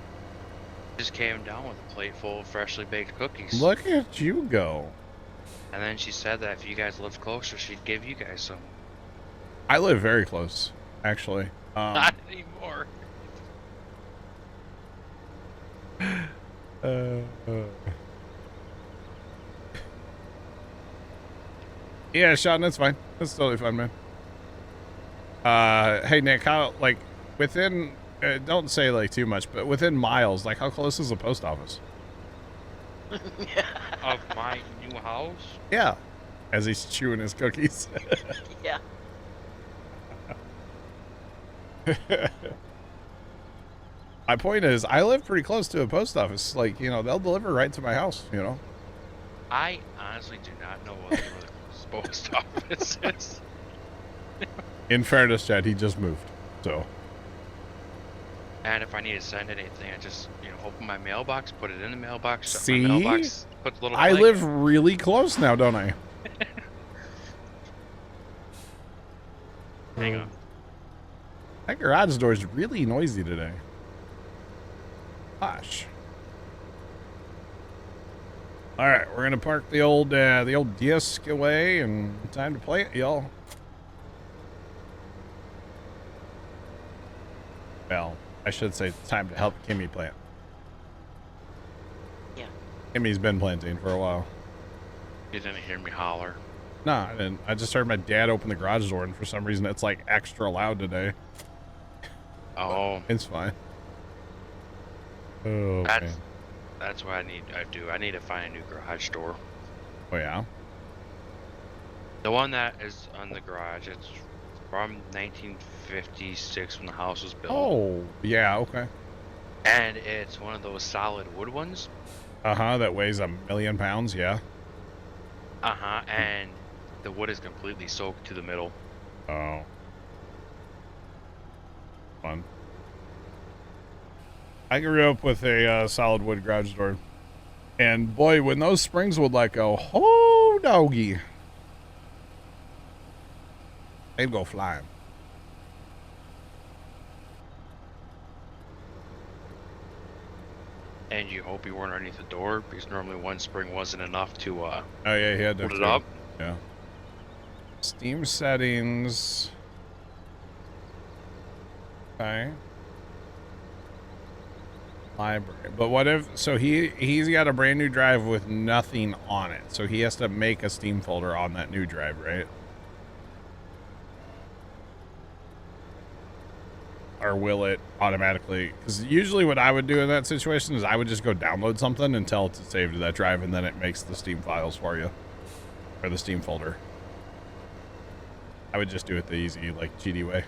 Just came down with a plate full of freshly baked cookies. Look at you go. And then she said that if you guys lived closer, she'd give you guys some. I live very close, actually. Not anymore. Yeah, Sean, that's fine. That's totally fine, man. Hey, Nick, how, like, within, don't say, like, too much, but within miles, like, how close is the post office? Of my new house? Yeah. As he's chewing his cookies. Yeah. My point is, I live pretty close to a post office. Like, you know, they'll deliver right to my house, you know? I honestly do not know where the post office is. In fairness, Chad, he just moved, so. And if I need to send anything, I just, you know, open my mailbox, put it in the mailbox, shut See? my mailbox, put the little I blanket. live really close now, don't I? Hang on. That garage door is really noisy today. Gosh. All right, we're gonna park the old disc away, and time to play it, y'all. Well, I should say time to help Kimmy plant. Yeah. Kimmy's been planting for a while. You didn't hear me holler. No, I didn't. I just heard my dad open the garage door, and for some reason it's like extra loud today. Oh. It's fine. Oh, okay. That's what I need to find a new garage door. Oh, yeah? The one that is on the garage, it's from 1956 when the house was built. Oh, yeah, okay. And it's one of those solid wood ones. Uh-huh, that weighs 1,000,000 pounds, yeah. Uh-huh, and the wood is completely soaked to the middle. Oh. Fun. I grew up with a solid wood garage door. And boy, when those springs would let go, oh, doggy. They'd go flying. And you hope you weren't underneath the door, because normally one spring wasn't enough to Oh, yeah, he had to put it up. Yeah. Steam settings. Okay. Library. But what if, so he's got a brand new drive with nothing on it. So he has to make a Steam folder on that new drive, right? Or will it automatically? Because usually what I would do in that situation is I would just go download something and tell it to save to that drive, and then it makes the Steam files for you. Or the Steam folder. I would just do it the easy, like, cheaty way.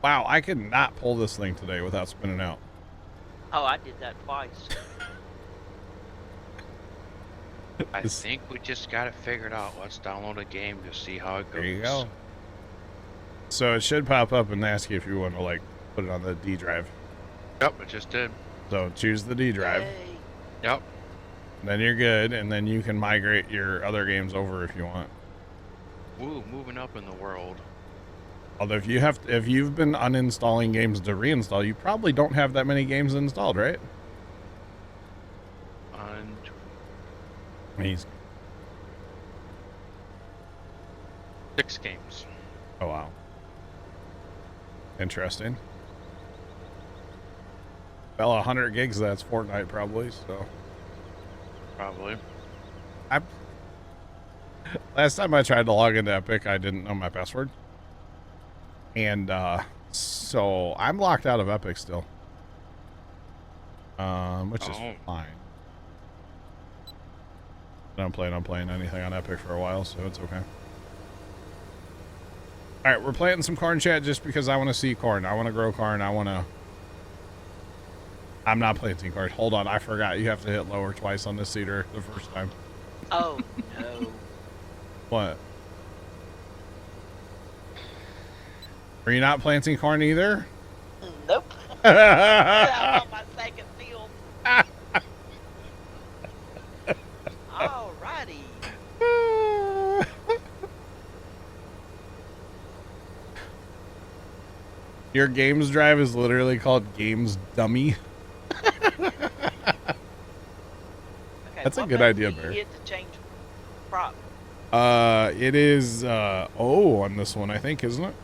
Wow, I could not pull this thing today without spinning out. Oh, I did that twice. I think we just got it figured out. Let's download a game to see how it goes. There you go. So it should pop up and ask you if you want to, like, put it on the D drive. Yep, it just did. So choose the D drive. Yay. Yep. Then you're good, and then you can migrate your other games over if you want. Woo, moving up in the world. Although if you've been uninstalling games to reinstall, you probably don't have that many games installed, right? And He's 6 games. Oh wow. Interesting. Well, 100 gigs, that's Fortnite probably, so. Probably. Last time I tried to log into Epic, I didn't know my password. And So I'm locked out of Epic still. Which is Oh. fine. I don't plan on playing anything on Epic for a while, so it's okay. Alright, we're planting some corn, chat, just because I want to see corn. I want to grow corn. I'm not planting corn. Hold on, I forgot. You have to hit lower twice on this seeder the first time. Oh no. What? Are you not planting corn either? Nope. I'm on my second field. Alrighty. Your games drive is literally called Games Dummy. Okay, That's a what good button idea, do you Bear. hit to change crop? It is O on this one, I think, isn't it?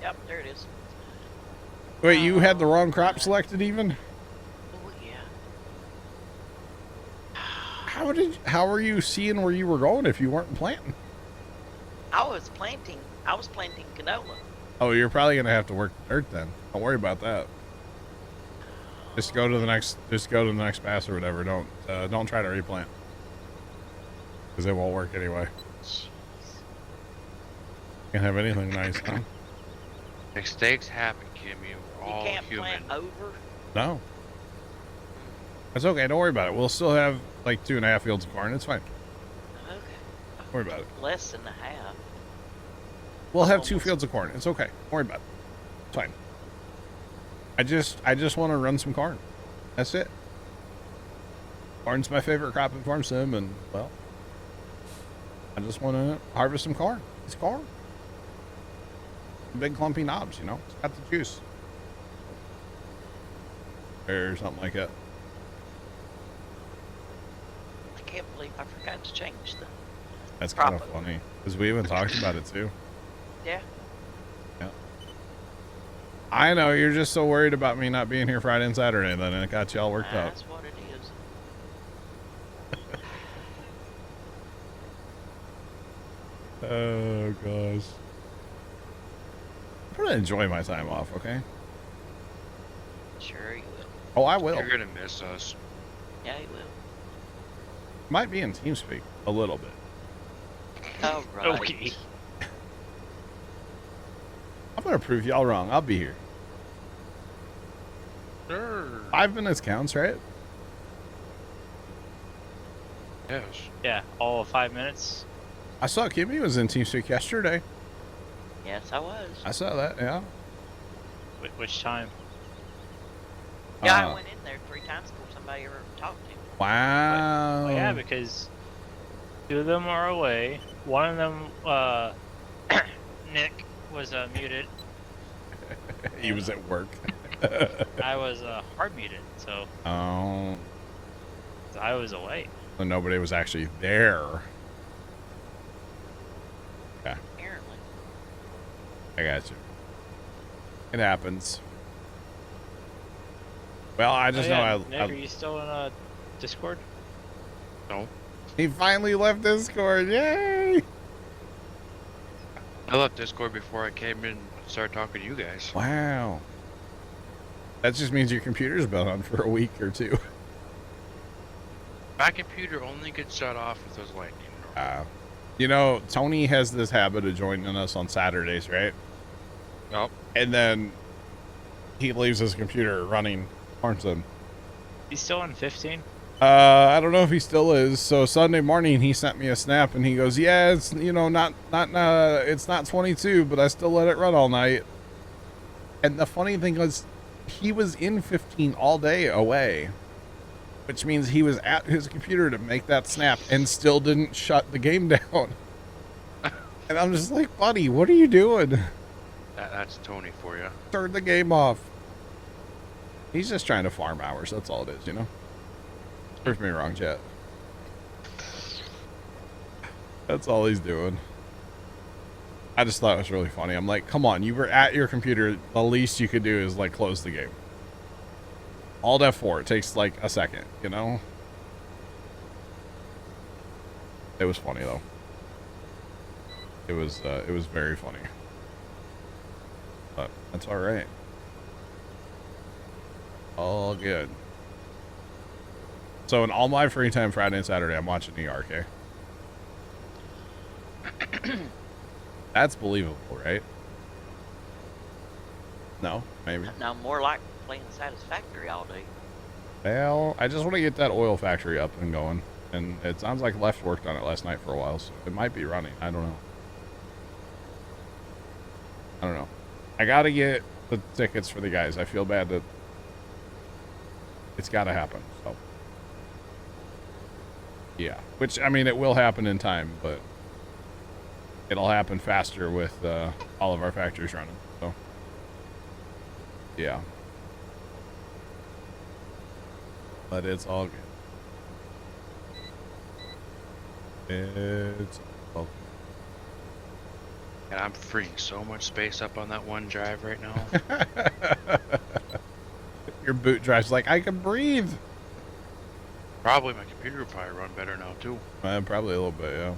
Yep, there it is. Wait, you had the wrong crop selected even? Oh yeah. How were you seeing where you were going if you weren't planting? I was planting canola. Oh, you're probably gonna have to work the dirt then. Don't worry about that. Just go to the next pass or whatever. Don't try to replant. Because it won't work anyway. Jeez. Can't have anything nice, huh? Mistakes happen, Kimmy. We're You all can't human. plant over. No. That's okay, don't worry about it. We'll still have like 2.5 fields of corn. It's fine. Okay. Don't worry about it. Less than a half. We'll have 2 fields of corn. It's okay. Don't worry about it. It's fine. I just want to run some corn. That's it. Corn's my favorite crop in Farm Sim, and well, I just want to harvest some corn. It's corn. Big clumpy knobs, you know. It's got the juice. Or something like that. I can't believe I forgot to change the. That's kind of Crop over. funny. Because we even talked about it too. Yeah. Yeah. I know, you're just so worried about me not being here Friday and Saturday, then it got you all worked up. That's what it is. Oh, gosh. I'm gonna enjoy my time off, okay? Sure you will. Oh, I will. You're gonna miss us. Yeah, you will. Might be in TeamSpeak a little bit. Oh, right. Okay. I'm gonna prove y'all wrong. I'll be here. Sure. 5 minutes counts, right? Yes. Yeah, all of 5 minutes. I saw Kimmy was in TeamSpeak yesterday. Yes, I was. I saw that, yeah. Which time? Yeah, I went in there 3 times before somebody ever talked to me. Wow. Well, yeah, because 2 of them are away. One of them, Nick, was muted. He was at work. I was hard muted, so Oh. I was away. So nobody was actually there. Yeah, Apparently. I got you. It happens. Well, I just know Nick, are you still in Discord? No. he finally left Discord. Yay! I left Discord before I came in and started talking to you guys. Wow. That just means your computer's been on for a week or 2. My computer only gets shut off if there's lightning. You know, Tony has this habit of joining us on Saturdays, right? Nope. And then he leaves his computer running Farmson. He's still on 15? I don't know if he still is. So Sunday morning he sent me a snap and he goes, "Yeah, it's it's not 22, but I still let it run all night." And the funny thing was, he was in 15 all day away, which means he was at his computer to make that snap and still didn't shut the game down. And I'm just like, buddy, what are you doing? That's Tony for you. Turn the game off. He's just trying to farm hours. That's all it is, you know? Prove me wrong, chat. That's all he's doing. I just thought it was really funny. I'm like, come on, you were at your computer. The least you could do is like close the game. Alt F4. It takes like a second, you know? It was funny though. It was very funny. But that's all right. All good. So in all my free time Friday and Saturday, I'm watching ERK. That's believable, right? No, maybe. No, more like playing Satisfactory all day. Well, I just want to get that oil factory up and going. And it sounds like Left worked on it last night for a while, so it might be running. I don't know. I gotta get the tickets for the guys. I feel bad that it's gotta happen, so. Yeah, which, I mean, it will happen in time, but it'll happen faster with all of our factories running, so. Yeah. But it's all good. It's all good. And I'm freeing so much space up on that one drive right now. Your boot drive's like, I can breathe. Probably my computer will probably run better now too. Probably a little bit, yeah.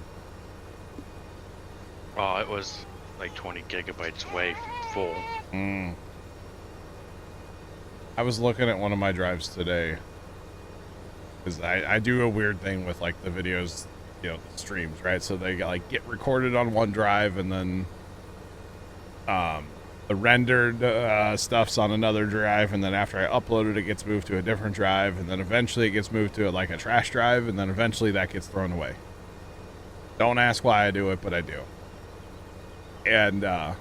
Oh, it was like 20 gigabytes away from full. I was looking at one of my drives today. Because I do a weird thing with like the videos, you know, the streams, right? So they like get recorded on one drive and then the rendered stuff's on another drive, and then after I upload it, it gets moved to a different drive, and then eventually it gets moved to like a trash drive, and then eventually that gets thrown away. Don't ask why I do it, but I do. And I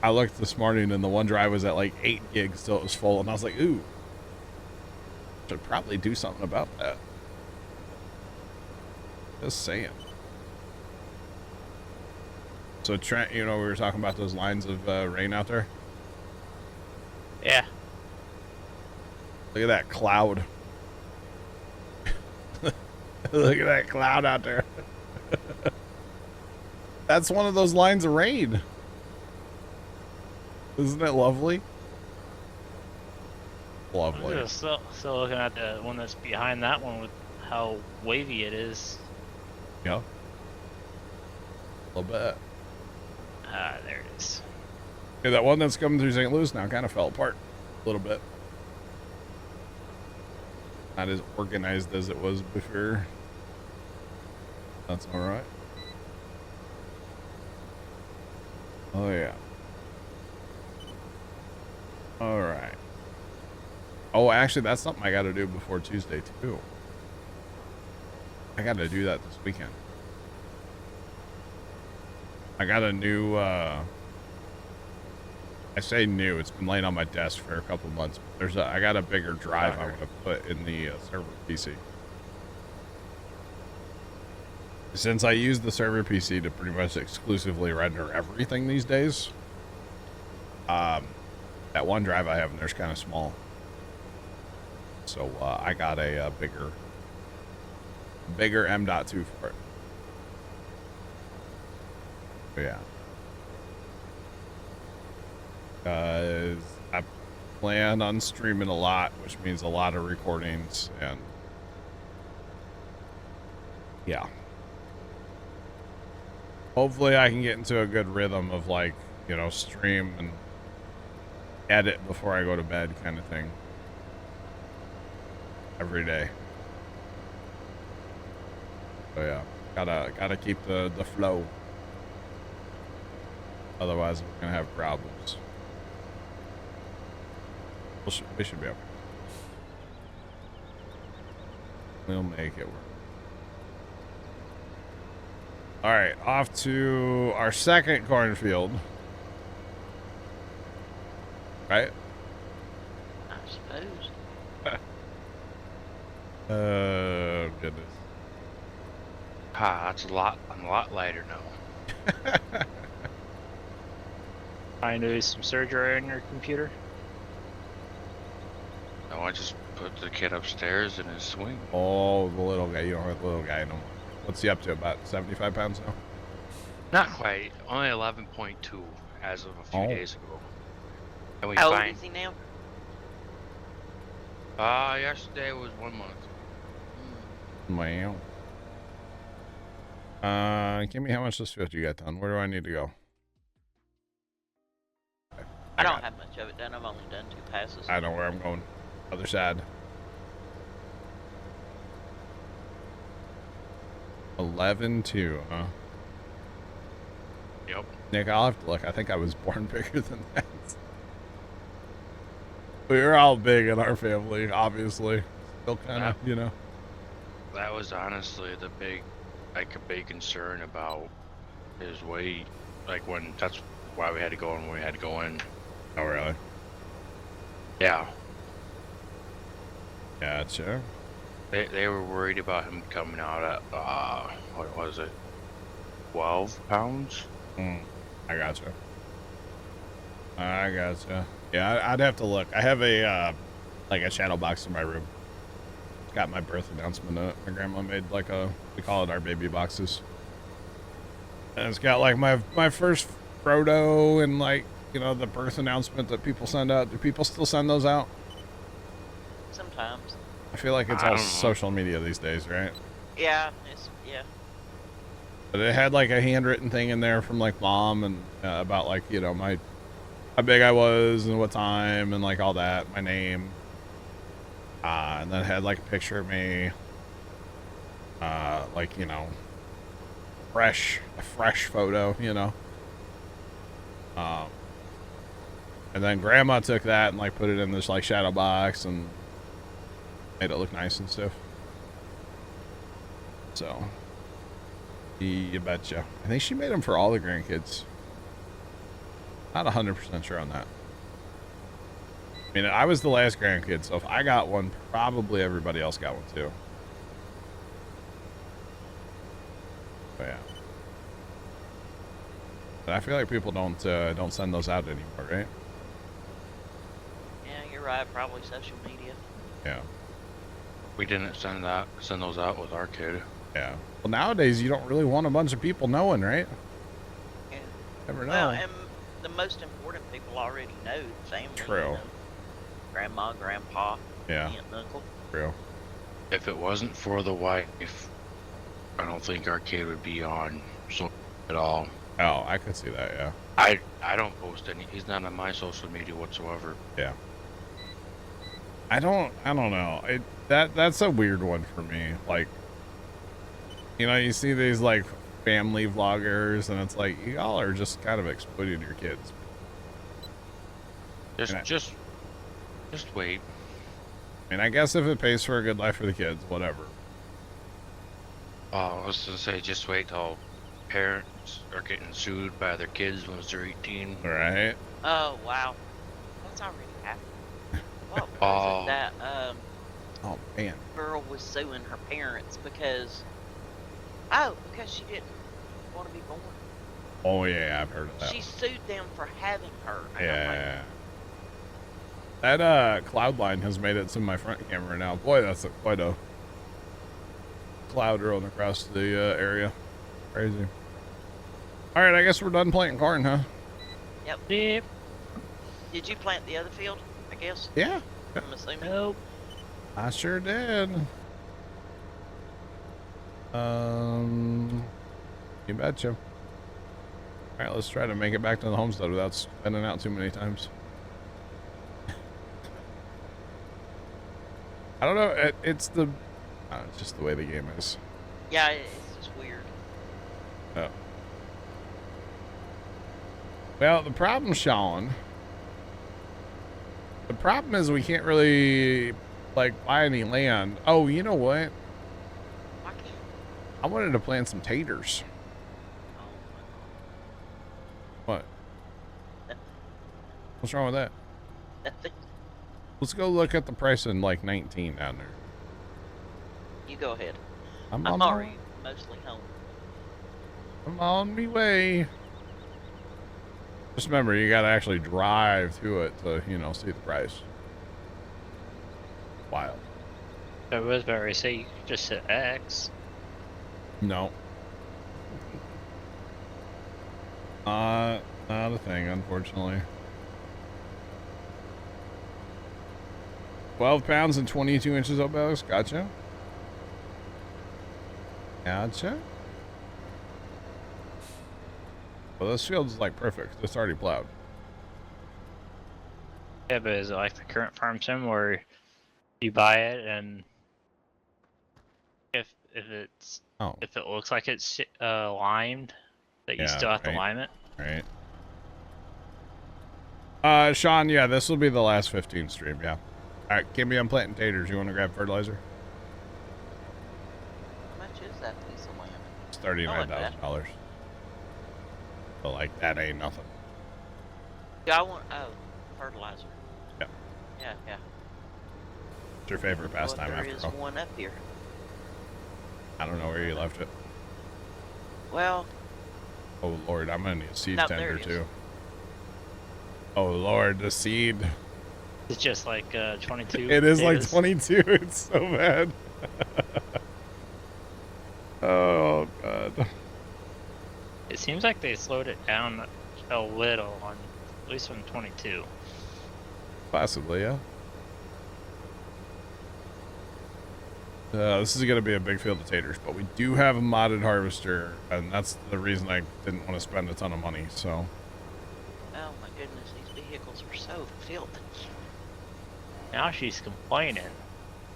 looked this morning and the one drive was at like 8 gigs, so it was full, and I was like, ooh, should probably do something about that. Just saying. So Trent, you know, we were talking about those lines of rain out there. Yeah. Look at that cloud. Look at that cloud out there. That's one of those lines of rain. Isn't it lovely? Lovely. I'm still looking at the one that's behind that one with how wavy it is. Yeah. A little bit. Ah, there it is. Yeah, that one that's coming through St. Louis now kind of fell apart a little bit. Not as organized as it was before. That's all right. Oh, yeah. All right. Oh, actually, that's something I got to do before Tuesday, too. I got to do that this weekend. I got a new, I say new, it's been laying on my desk for a couple months. I got a bigger drive I want to put in the server PC. Since I use the server PC to pretty much exclusively render everything these days, that one drive I have in there's kind of small. So I got a bigger M.2 for it. But yeah. I plan on streaming a lot, which means a lot of recordings, and yeah. Hopefully I can get into a good rhythm of, like, you know, stream and edit before I go to bed kind of thing. Every day. So yeah, gotta keep the flow. Otherwise we're gonna have problems. We should be okay. We'll make it work. Alright, off to our second cornfield. Right? I suppose. Oh, goodness. Ah, I'm a lot lighter now. Trying to do some surgery on your computer. No, I just put the kid upstairs in his swing. Oh, the little guy. You don't have the little guy no more. What's he up to? About 75 pounds now? Not quite. Only 11.2 as of a few days ago. And we How old find. is he now? Yesterday was 1 month. Wow. Give me how much this field you got done. Where do I need to go? I don't have much of it done. I've only done 2 passes. I know where I'm going. Other side. 11-2, huh? Yep. Nick, I'll have to look. I think I was born bigger than that. We were all big in our family, obviously. Still kind of, you know. That was honestly the big, like a big concern about his weight. Like when, that's why we had to go in when we had to go in. Oh, really? Yeah. Gotcha. They were worried about him coming out at, what was it? 12 pounds? I gotcha. I gotcha. Yeah, I'd have to look. I have a, like a shadow box in my room. It's got my birth announcement in it. My grandma made like we call it our baby boxes. And it's got like my first Frodo and like, you know, the birth announcement that people send out. Do people still send those out? Sometimes. I feel like it's all social media these days, right? Yeah, But it had like a handwritten thing in there from like mom and about like, you know, how big I was and what time and like all that, my name. And then it had like a picture of me, like, you know, a fresh photo, you know. And then grandma took that and like put it in this like shadow box and made it look nice and stuff. So, you betcha. I think she made them for all the grandkids. Not 100% sure on that. I mean, I was the last grandkid, so if I got one, probably everybody else got one too. But yeah. But I feel like people don't send those out anymore, right? Yeah, you're right. Probably social media. Yeah. We didn't send those out with our kid. Yeah. Well, nowadays you don't really want a bunch of people knowing, right? Yeah. Never know. Well, and the most important people already know the family. True. You know, grandma, grandpa, Yeah. aunt, and uncle. True. If it wasn't for the wife, I don't think our kid would be on social at all. Oh, I could see that, yeah. I don't post any. He's not on my social media whatsoever. Yeah. I don't know. That's a weird one for me. Like, you know, you see these like family vloggers and it's like y'all are just kind of exploiting your kids. Just wait. I mean, I guess if it pays for a good life for the kids, whatever. I was gonna say, just wait till parents are getting sued by their kids once they're 18. Right? Oh wow, that's already happened. What was it that Oh man. girl was suing her parents because she didn't want to be born. Oh yeah, I've heard of that. She sued them for having her. And Yeah. That cloud line has made it to my front camera now. Boy, that's quite a cloud rolling across the area. Crazy. All right, I guess we're done planting corn, huh? Yep. Did you plant the other field? I guess. Yeah. I'm assuming. Nope. I sure did. You betcha. All right, let's try to make it back to the homestead without spinning out too many times. I don't know. It's just the way the game is. Yeah, it's just weird. Oh. Well, the problem, Sean. The problem is we can't really like buy any land. Oh, you know what? Why can't? I wanted to plant some taters. Oh, What? nothing. What's wrong with that? Nothing. Let's go look at the price in like 19 down there. You go ahead. I'm I'm on already mostly home. I'm on me way. Just remember, you gotta actually drive to it to, you know, see the price. Wild. I was about to say you could just hit X. No. Not a thing, unfortunately. 12 pounds and 22 inches of bells. Gotcha. Gotcha. Well, this field's like perfect. It's already plowed. Yeah, but is it like the current farm sim where you buy it and if it's Oh, if it looks like it's limed, that you yeah, still have to right, lime it? right. Sean, yeah, this will be the last 15 stream, yeah. Alright, Kimmy, I'm planting taters. You want to grab fertilizer? How much is that piece of land? It's ain't bad. $39,000. So, like, that ain't nothing. Yeah, I want fertilizer. Yeah. Yeah, yeah. What's your favorite pastime There after is all? one up here. I don't know where you left it. Well, Oh, Lord, I'm going to need a seed No, there tender, it is. too. Oh, Lord, the seed. It's just like 22. It is like potatoes. 22. It's so bad. Oh, God. It seems like they slowed it down a little on at least on 22. Possibly, yeah. This is going to be a big field of taters, but we do have a modded harvester, and that's the reason I didn't want to spend a ton of money, so... oh my goodness, these vehicles are so filthy. Now she's complaining.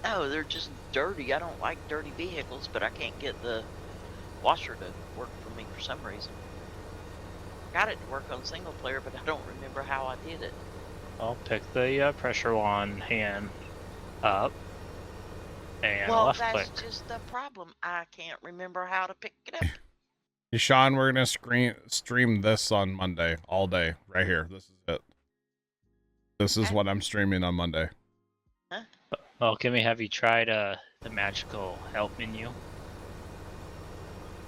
No, they're just dirty. I don't like dirty vehicles, but I can't get the washer to work for me for some reason. Got it to work on single player, but I don't remember how I did it. I'll pick the pressure wand hand up and Well, left that's click. just the problem. I can't remember how to pick it up. Hey, Sean, we're going to stream this on Monday, all day, right here. This is it. This is Okay. what I'm streaming on Monday. Well, can we have you tried the magical help menu?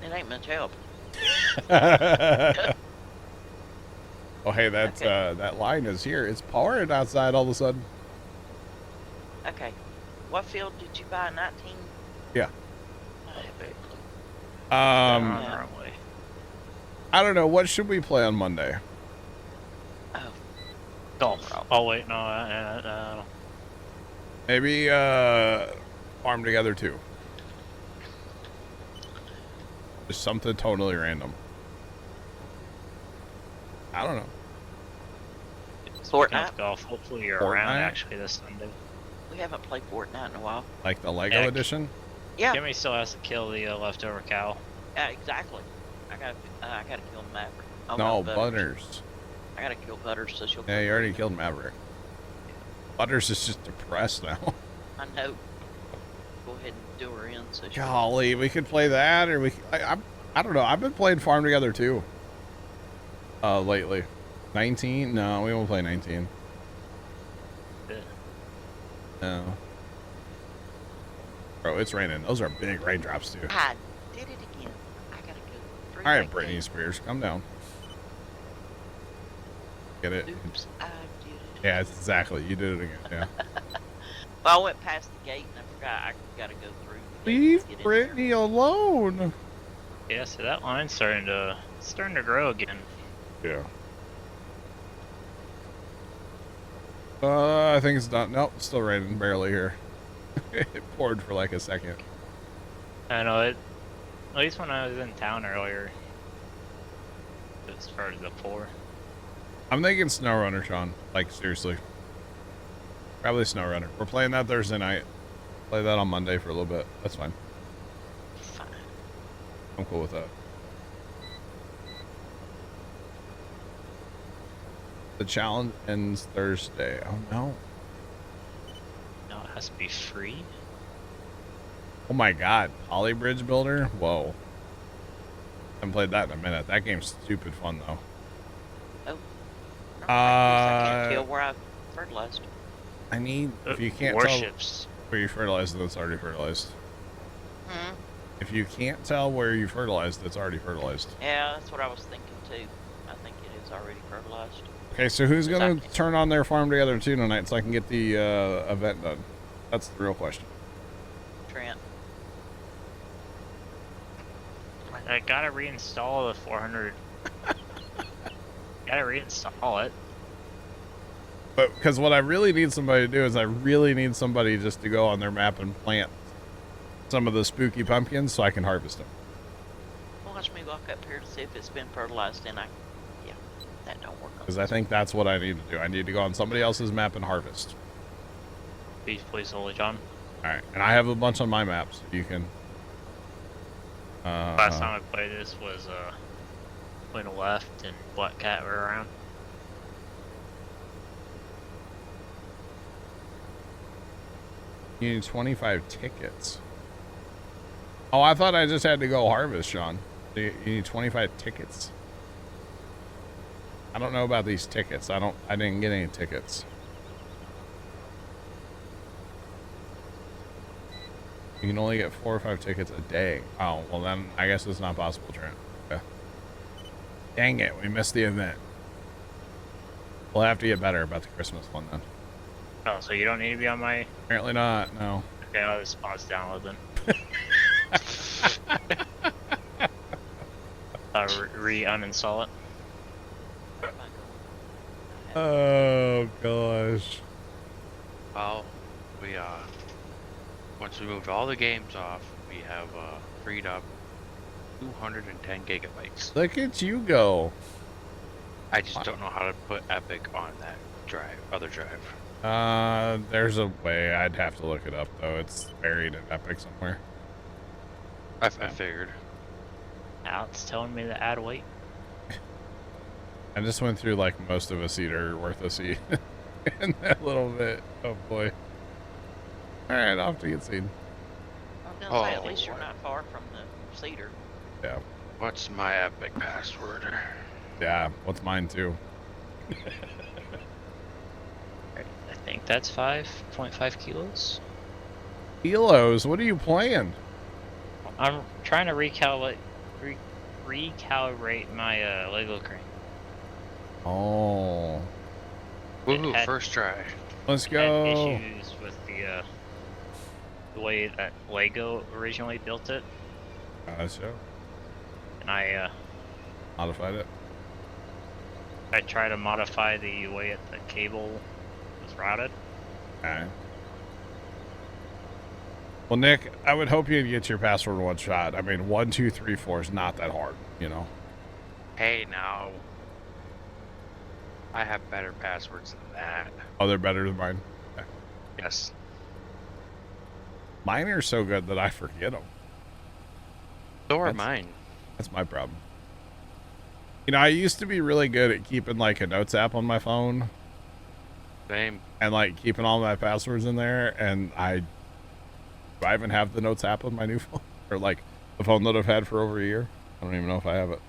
It ain't much help. Oh, hey, that's Okay. that line is here. It's pouring outside all of a sudden. Okay. What field did you buy? 19? Yeah. On Um, the wrong way. I don't know. What should we play on Monday? Oh, Golf. Rob. Oh wait, no. Maybe Farm Together 2. Just something totally random. I don't know. Speaking Fortnite? of golf, hopefully you're Fortnite? around actually this Sunday. We haven't played Fortnite in a while. Like the Lego Heck. edition? Yeah, Jimmy still has to kill the leftover cow. exactly. I gotta kill Maverick. Oh, No, Butters. Butters. I gotta kill Butters so she'll. Yeah, you already killed Maverick. Butters is just depressed now. I know. Go ahead and do her in so she. Golly, we could play that, or I don't know. I've been playing Farm Together too. Lately. 19? No, we won't play 19. Yeah. No. Bro, it's raining. Those are big raindrops too. I did it again. I gotta go. All right, Britney Spears, calm down. Get it? Oops, I did it. Yeah, it's exactly. You did it again. Yeah. Well, I went past the gate and I forgot I gotta go through. the gate Leave to get in there. Britney alone. Yeah, so that line's starting to grow again. Yeah. I think it's done. Nope, it's still raining barely here. It poured for like a second. I know it. At least when I was in town earlier, it started to pour. I'm thinking SnowRunner, Sean. Like, seriously. Probably SnowRunner. We're playing that Thursday night. Play that on Monday for a little bit. That's fine. Fine. I'm cool with that. The challenge ends Thursday. Oh, no. No, it has to be free. Oh, my God. Polybridge Builder? Whoa. Haven't played that in a minute. That game's stupid fun, though. I can't tell where I fertilized. I need... If you can't Warships. tell where you fertilized, then it's already fertilized. Hmm. If you can't tell where you fertilized, it's already fertilized. Yeah, that's what I was thinking too. I think it is already fertilized. Okay, so who's going to Exactly. turn on their Farm Together 2 tonight so I can get the event done? That's the real question. Trent. I gotta reinstall the 400. Gotta reinstall it. But because what I really need somebody to do is I really need somebody just to go on their map and plant some of the spooky pumpkins so I can harvest them. Watch me walk up here to see if it's been fertilized, and yeah. That don't work on Because I think that's what I need to do. I need to go on somebody else's map and harvest. Please hold it, John. Alright, and I have a bunch on my maps. You can... Last time I played this was when Left and Black Cat were around. You need 25 tickets. Oh, I thought I just had to go harvest, Sean. You need 25 tickets. I don't know about these tickets. I didn't get any tickets. You can only get 4 or 5 tickets a day. Oh, well then I guess it's not possible, Trent. Okay. Dang it, we missed the event. We'll have to get better about the Christmas one then. Oh, so you don't need to be on my... Apparently not, no. Okay, I'll just pause download then. Re-uninstall it. Oh gosh. Well, we once we moved all the games off, we have freed up 210 gigabytes. Look at you go. I just don't know how to put Epic on that other drive. There's a way. I'd have to look it up though. It's buried in Epic somewhere. I figured. Now it's telling me to add weight. I just went through like most of a cedar worth of seed in that little bit. Oh boy. Alright, off to get seed. I was gonna say, at least you're not far from the cedar. Yeah. What's my Epic password? Yeah, what's mine too? I think that's 5.5 kilos. Kilos? What are you playing? I'm trying to recalibrate my Lego crane. Oh. Woohoo, first try. Let's Had go. issues with the way that Lego originally built it, So and I modified it. tried to modify the way the cable was routed. Alright. Well, Nick, I would hope you'd get your password one shot. I mean, 1, 2, 3, 4 is not that hard, you know. Hey, now. I have better passwords than that. Oh, they're better than mine. Okay. Yes. Mine are so good that I forget them. So are mine. That's my problem. You know, I used to be really good at keeping like a notes app on my phone. Same. And like keeping all my passwords in there. And do I even have the notes app on my new phone? Or like the phone that I've had for over a year? I don't even know if I have it.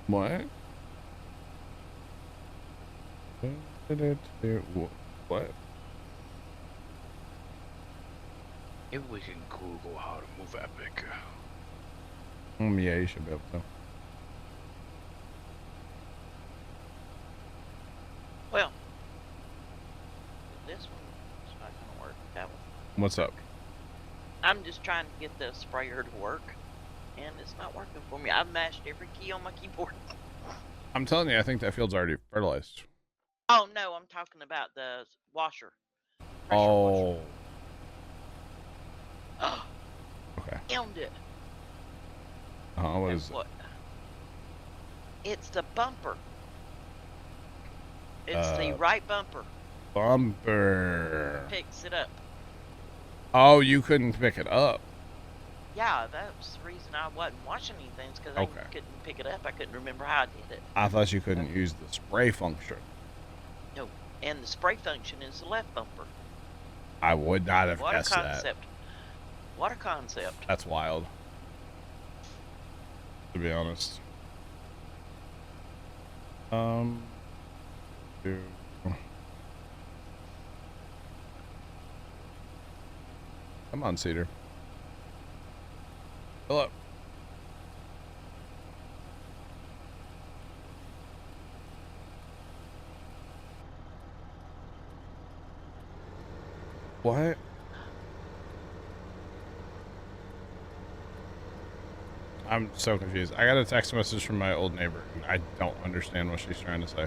What? What? Maybe we can Google how to move Epic. Yeah, you should be able to. Well, this one's not gonna work. That one. What's up? I'm just trying to get the sprayer to work, and it's not working for me. I've mashed every key on my keyboard. I'm telling you, I think that field's already fertilized. Oh no, I'm talking about the washer. Pressure Oh. washer. Okay. Found it. What Guess is it? what? It's the bumper. It's the right bumper. Bumper. Picks it up. Oh, you couldn't pick it up. Yeah, that's the reason I wasn't watching anything, because I couldn't pick it up. I couldn't remember how I did it. I thought you couldn't use the spray function. No, and the spray function is the left bumper. I would not have What a guessed that. concept. What a concept. That's wild. To be honest. Dude. Come on, Cedar. Fill up. What? I'm so confused. I got a text message from my old neighbor, and I don't understand what she's trying to say.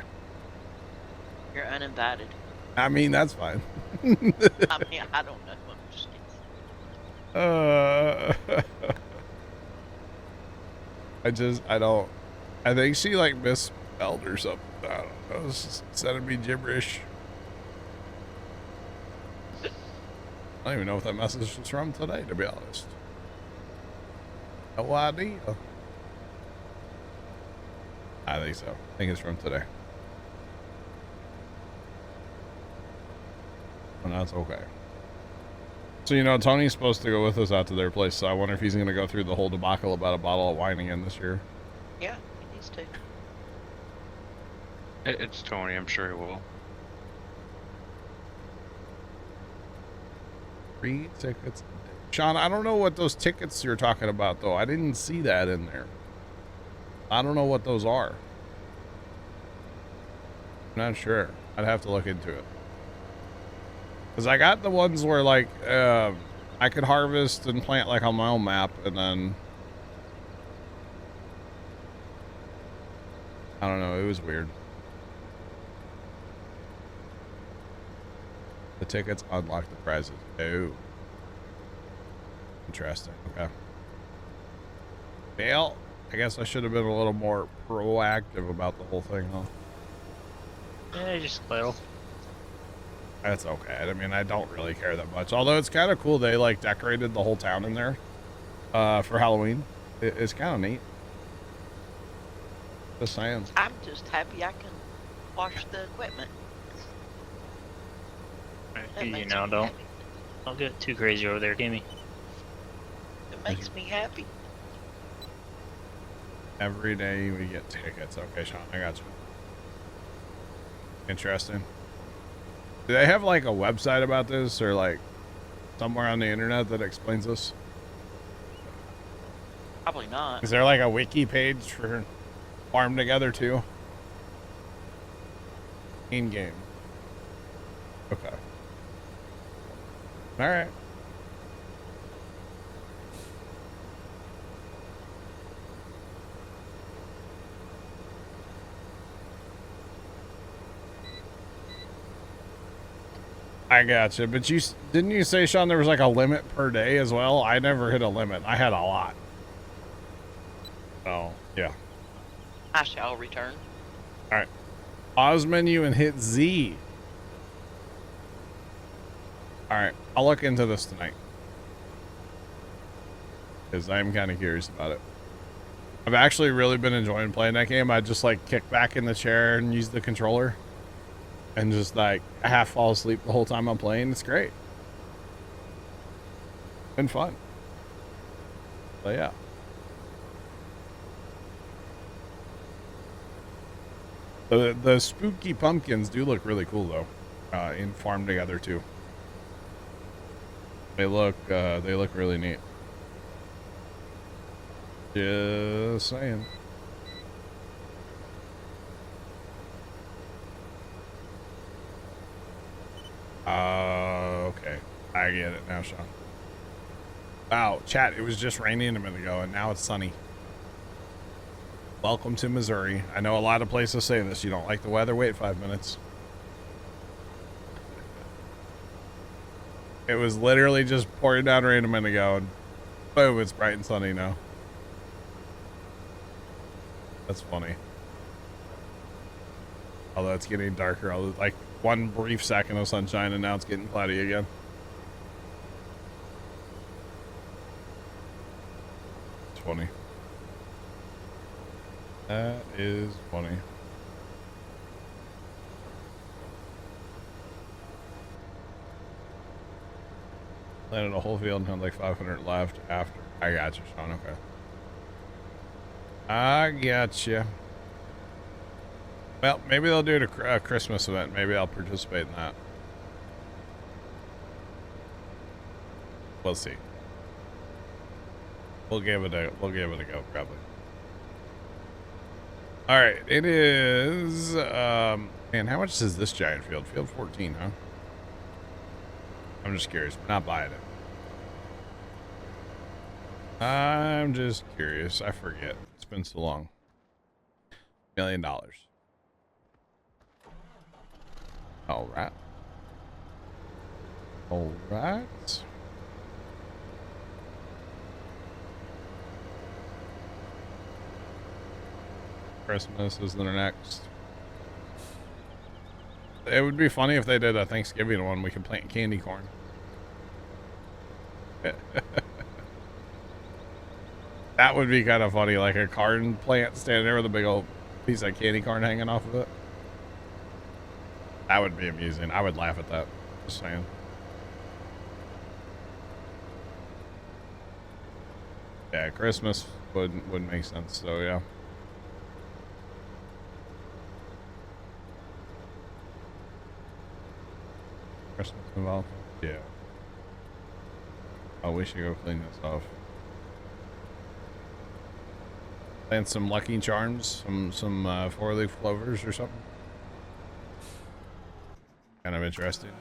You're uninvited. I mean, that's fine. I mean, I don't know. I'm just kidding. I don't. I think she like misspelled or something. I don't know. It's just sending me gibberish. I don't even know what that message was from today, to be honest. No idea. I think so. I think it's from today. And that's okay. So, you know, Tony's supposed to go with us out to their place, so I wonder if he's going to go through the whole debacle about a bottle of wine again this year. Yeah, he needs to. It's Tony. I'm sure he will. 3 tickets. Sean, I don't know what those tickets you're talking about, though. I didn't see that in there. I don't know what those are. I'm not sure. I'd have to look into it. Because I got the ones where, like, I could harvest and plant, like, on my own map, and then... I don't know. It was weird. The tickets unlock the prizes. Oh. Interesting. Okay. Well, I guess I should have been a little more proactive about the whole thing, huh? Yeah, just a little. That's okay. I mean, I don't really care that much. Although it's kind of cool they, like, decorated the whole town in there for Halloween. It's kind of neat. Just saying. I'm just happy I can wash the equipment. That You makes know, me don't happy. get too crazy over there, Kimmy. It makes me happy. Every day we get tickets. Okay, Sean, I got you. Interesting. Do they have, like, a website about this, or, like, somewhere on the internet that explains this? Probably not. Is there, like, a wiki page for Farm Together, too? In-game. Okay. Alright. I gotcha, but didn't you say, Sean, there was like a limit per day as well? I never hit a limit. I had a lot. Oh, yeah. I shall return. All right. Pause menu and hit Z. All right. I'll look into this tonight. Because I'm kind of curious about it. I've actually really been enjoying playing that game. I just like kick back in the chair and use the controller. And just like half fall asleep the whole time I'm playing. It's great. Been fun. But yeah. The spooky pumpkins do look really cool though. In Farm Together too. They look really neat. Just saying. Okay. I get it now, Sean. Wow, chat, it was just raining a minute ago, and now it's sunny. Welcome to Missouri. I know a lot of places say this. You don't like the weather? Wait 5 minutes. It was literally just pouring down rain a minute ago, and boom, it's bright and sunny now. That's funny. Although it's getting darker, like one brief second of sunshine, and now it's getting cloudy again. It's funny. That is funny. Planted a whole field and had like 500 left after. I got you, Sean. Okay. I gotcha. Well, maybe they'll do a Christmas event. Maybe I'll participate in that. We'll see. We'll give it a go, probably. All right, it is. Man, how much is this giant field? Field 14, huh? I'm just curious. Not buying it. I'm just curious. I forget. It's been so long. $1 million. All right. All right. Christmas is the next. It would be funny if they did a Thanksgiving one. We could plant candy corn. That would be kind of funny, like a corn plant standing there with a big old piece of candy corn hanging off of it. That would be amusing. I would laugh at that. Just saying. Yeah, Christmas would make sense. So yeah. Christmas involved. Yeah. Oh, we should go clean this off. Plant some Lucky Charms, some 4-leaf clovers or something. Kind of interesting.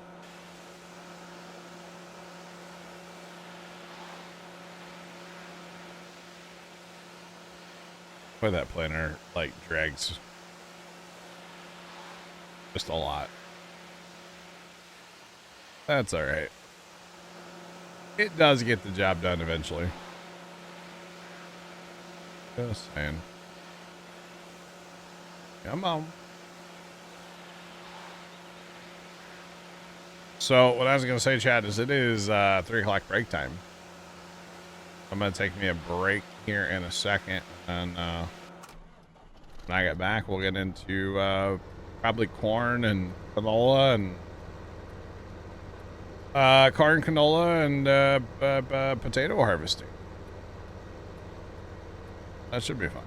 Boy, that planter like drags just a lot. That's all right. It does get the job done eventually. Just saying. Come on. So what I was going to say, Chad, is it is 3 o'clock break time. I'm going to take me a break here in a second. And when I get back, we'll get into probably corn and canola and corn, canola, and potato harvesting. That should be fun.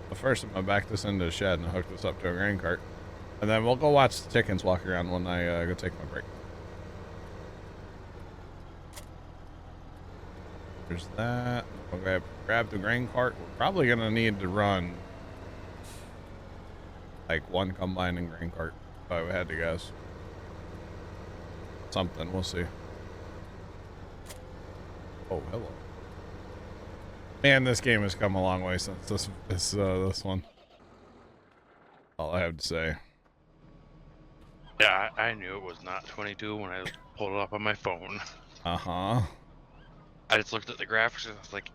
But first, I'm going to back this into the shed and hook this up to a grain cart. And then we'll go watch the chickens walk around when I go take my break. There's that. We'll grab the grain cart. We're probably going to need to run like 1 combine and grain cart, if I had to guess. Something, we'll see. Oh, hello. Man, this game has come a long way since this one. All I have to say. Yeah, I knew it was not 22 when I pulled it up on my phone. Uh-huh. I just looked at the graphics and I was like,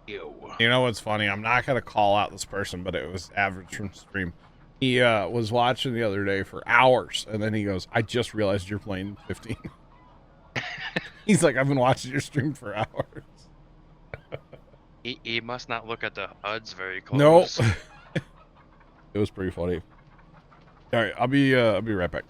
yo. You know what's funny? I'm not going to call out this person, but it was Average from Stream. He was watching the other day for hours, and then he goes, I just realized you're playing 15. He's like, I've been watching your stream for hours. He must not look at the HUDs very close. Nope. It was pretty funny. All right, I'll be right back.